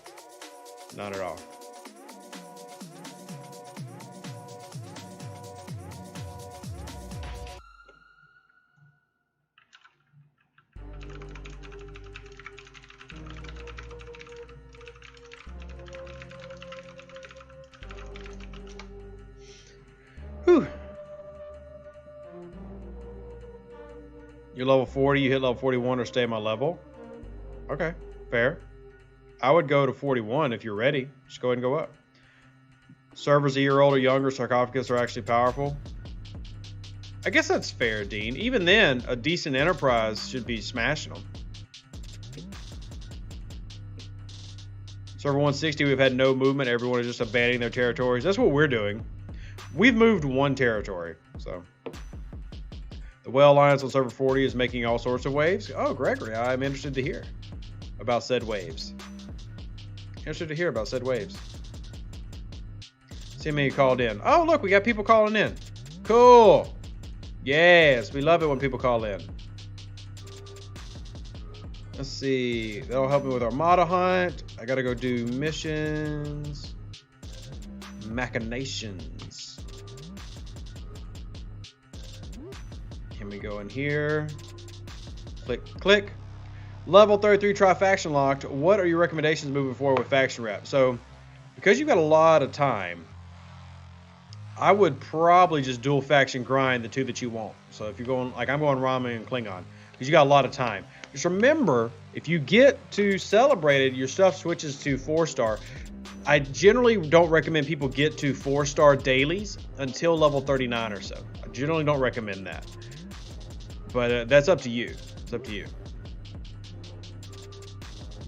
Speaker 1: None at all. Whew. You're level 40, you hit level 41 or stay my level. Okay, fair. I would go to 41 if you're ready. Just go ahead and go up. Servers a year old or younger, sarcophagus are actually powerful. I guess that's fair, Dean. Even then, a decent enterprise should be smashing them. Server 160, we've had no movement. Everyone is just abandoning their territories. That's what we're doing. We've moved one territory, so. The Whale Alliance on server 40 is making all sorts of waves. Oh, Gregory, I'm interested to hear about said waves. Interested to hear about said waves. See how many called in. Oh, look, we got people calling in. Cool. Yes, we love it when people call in. Let's see. That'll help me with Armada Hunt. I gotta go do missions. Machinations. Can we go in here? Click, click. Level 33 try faction locked. What are your recommendations moving forward with faction wrap? So, because you've got a lot of time, I would probably just dual faction grind the two that you want. So if you're going, like I'm going Ramen and Klingon, because you got a lot of time. Just remember, if you get to Celebrated, your stuff switches to 4-star. I generally don't recommend people get to 4-star dailies until level 39 or so. I generally don't recommend that. But that's up to you. It's up to you.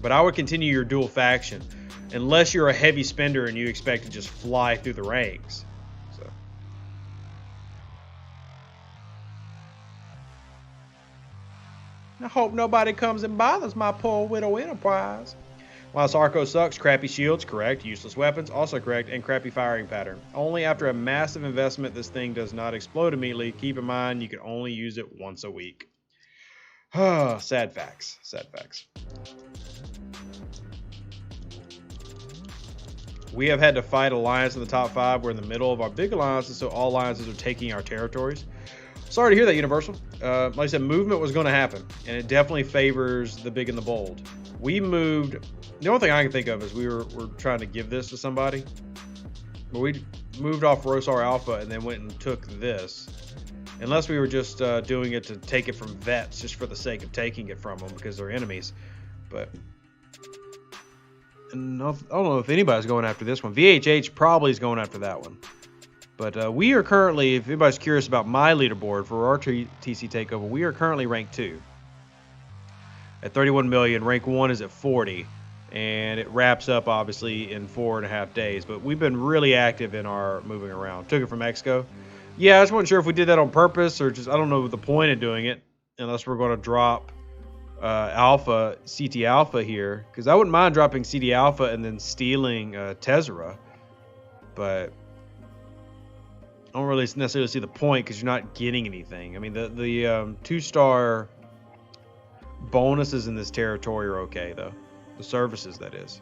Speaker 1: But I would continue your dual faction unless you're a heavy spender and you expect to just fly through the ranks. So. I hope nobody comes and bothers my poor widow enterprise. While Sarko sucks, crappy shields, correct. Useless weapons, also correct. And crappy firing pattern. Only after a massive investment, this thing does not explode immediately. Keep in mind, you can only use it once a week. Sad facts. Sad facts. We have had to fight alliance in the top 5. We're in the middle of our big alliances, so all alliances are taking our territories. Sorry to hear that, Universal. Like I said, movement was going to happen, and it definitely favors the big and the bold. We moved. The only thing I can think of is we're trying to give this to somebody, but we moved off Rosar Alpha and then went and took this. Unless we were just doing it to take it from vets, just for the sake of taking it from them because they're enemies. But and I don't know if anybody's going after this one. VHH probably is going after that one. But we are currently, if anybody's curious about my leaderboard for our TC takeover, we are currently rank 2 at 31 million. Rank 1 is at 40, and it wraps up obviously in 4.5 days. But we've been really active in our moving around. Took it from Exco. Yeah, I just wasn't sure if we did that on purpose or just, I don't know the point of doing it unless we're going to drop Alpha, CT Alpha here, because I wouldn't mind dropping CT Alpha and then stealing Tezera, but I don't really necessarily see the point because you're not getting anything. I mean, the 2-star bonuses in this territory are okay though. The services, that is.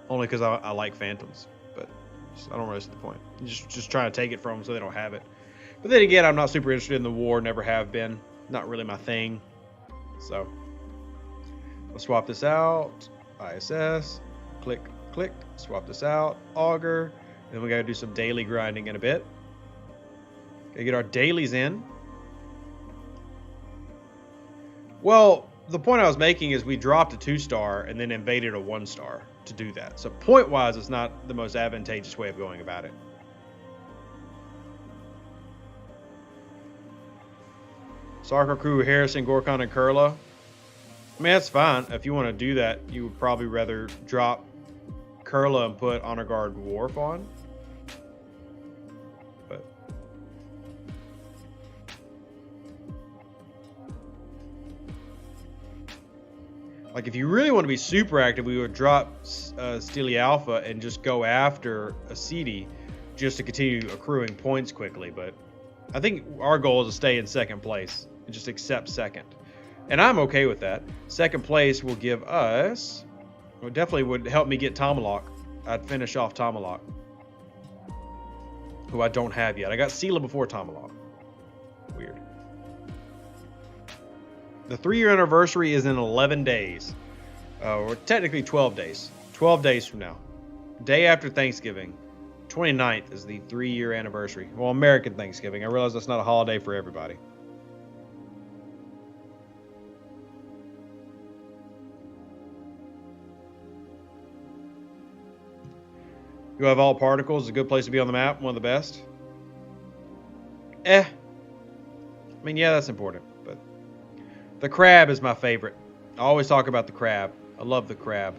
Speaker 1: Only because I like Phantoms, but I don't really see the point. Just trying to take it from them so they don't have it. But then again, I'm not super interested in the war, never have been. not really my thing. So we'll swap this out. ISS, click, click, swap this out, auger. Then we got to do some daily grinding in a bit. Gotta get our dailies in. Well, the point I was making is we dropped a 2-star and then invaded a 1-star to do that. So point-wise, it's not the most advantageous way of going about it. Sarkar Crew, Harrison, Gorkon, and Kurla. I mean, that's fine. If you want to do that, you would probably rather drop Kurla and put Honor Guard Worf on. But like, if you really want to be super active, we would drop Steely Alpha and just go after a CD just to continue accruing points quickly. But I think our goal is to stay in second place and just accept second. And I'm okay with that. Second place will give us, well, definitely would help me get Tomalak. I'd finish off Tomalak, who I don't have yet. I got Sela before Tomalak. Weird. The 3-year anniversary is in 11 days. Or technically 12 days. 12 days from now. Day after Thanksgiving. 29th is the 3-year anniversary. Well, American Thanksgiving. I realize that's not a holiday for everybody. You have all particles. A good place to be on the map. One of the best. I mean, yeah, that's important. But the crab is my favorite. I always talk about the crab. I love the crab.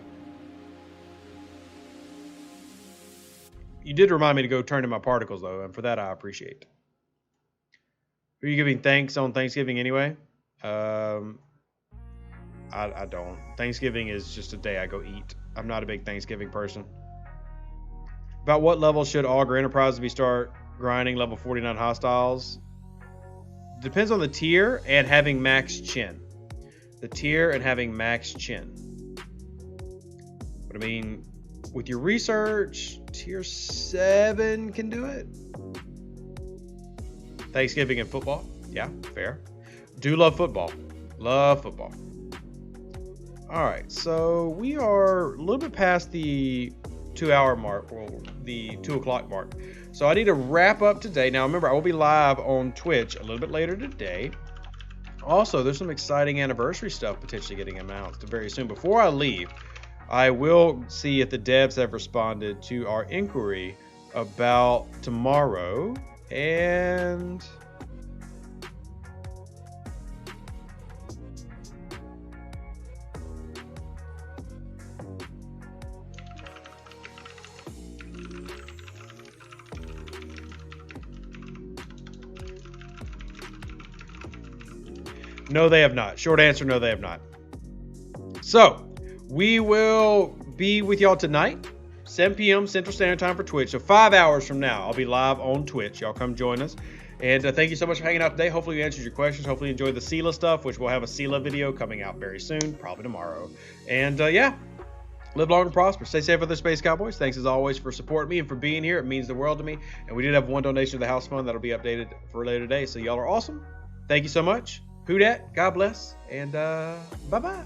Speaker 1: You did remind me to go turn in my particles, though, and for that I appreciate. Are you giving thanks on Thanksgiving anyway? I don't. Thanksgiving is just a day I go eat. I'm not a big Thanksgiving person. About what level should Augur Enterprises be start grinding level 49 hostiles? Depends on the tier and having max chin. The tier and having max chin. But I mean, with your research, tier 7 can do it. Thanksgiving and football. Yeah, fair. Do love football. Love football. Alright, so we are a little bit past the 2-hour mark, or the 2 o'clock mark. So I need to wrap up today. Now remember, I will be live on Twitch a little bit later today. Also, there's some exciting anniversary stuff potentially getting announced very soon. Before I leave, I will see if the devs have responded to our inquiry about tomorrow. And no, they have not. Short answer, no, they have not. So, we will be with y'all tonight, 7 p.m. Central Standard Time for Twitch. So 5 hours from now, I'll be live on Twitch. Y'all come join us. And thank you so much for hanging out today. Hopefully we answered your questions. Hopefully you enjoyed the Sela stuff, which we'll have a Sela video coming out very soon, probably tomorrow. And yeah, live long and prosper. Stay safe with the Space Cowboys. Thanks as always for supporting me and for being here. It means the world to me. And we did have one donation to the house fund that'll be updated for later today. So y'all are awesome. Thank you so much. Who dat? God bless. And bye-bye.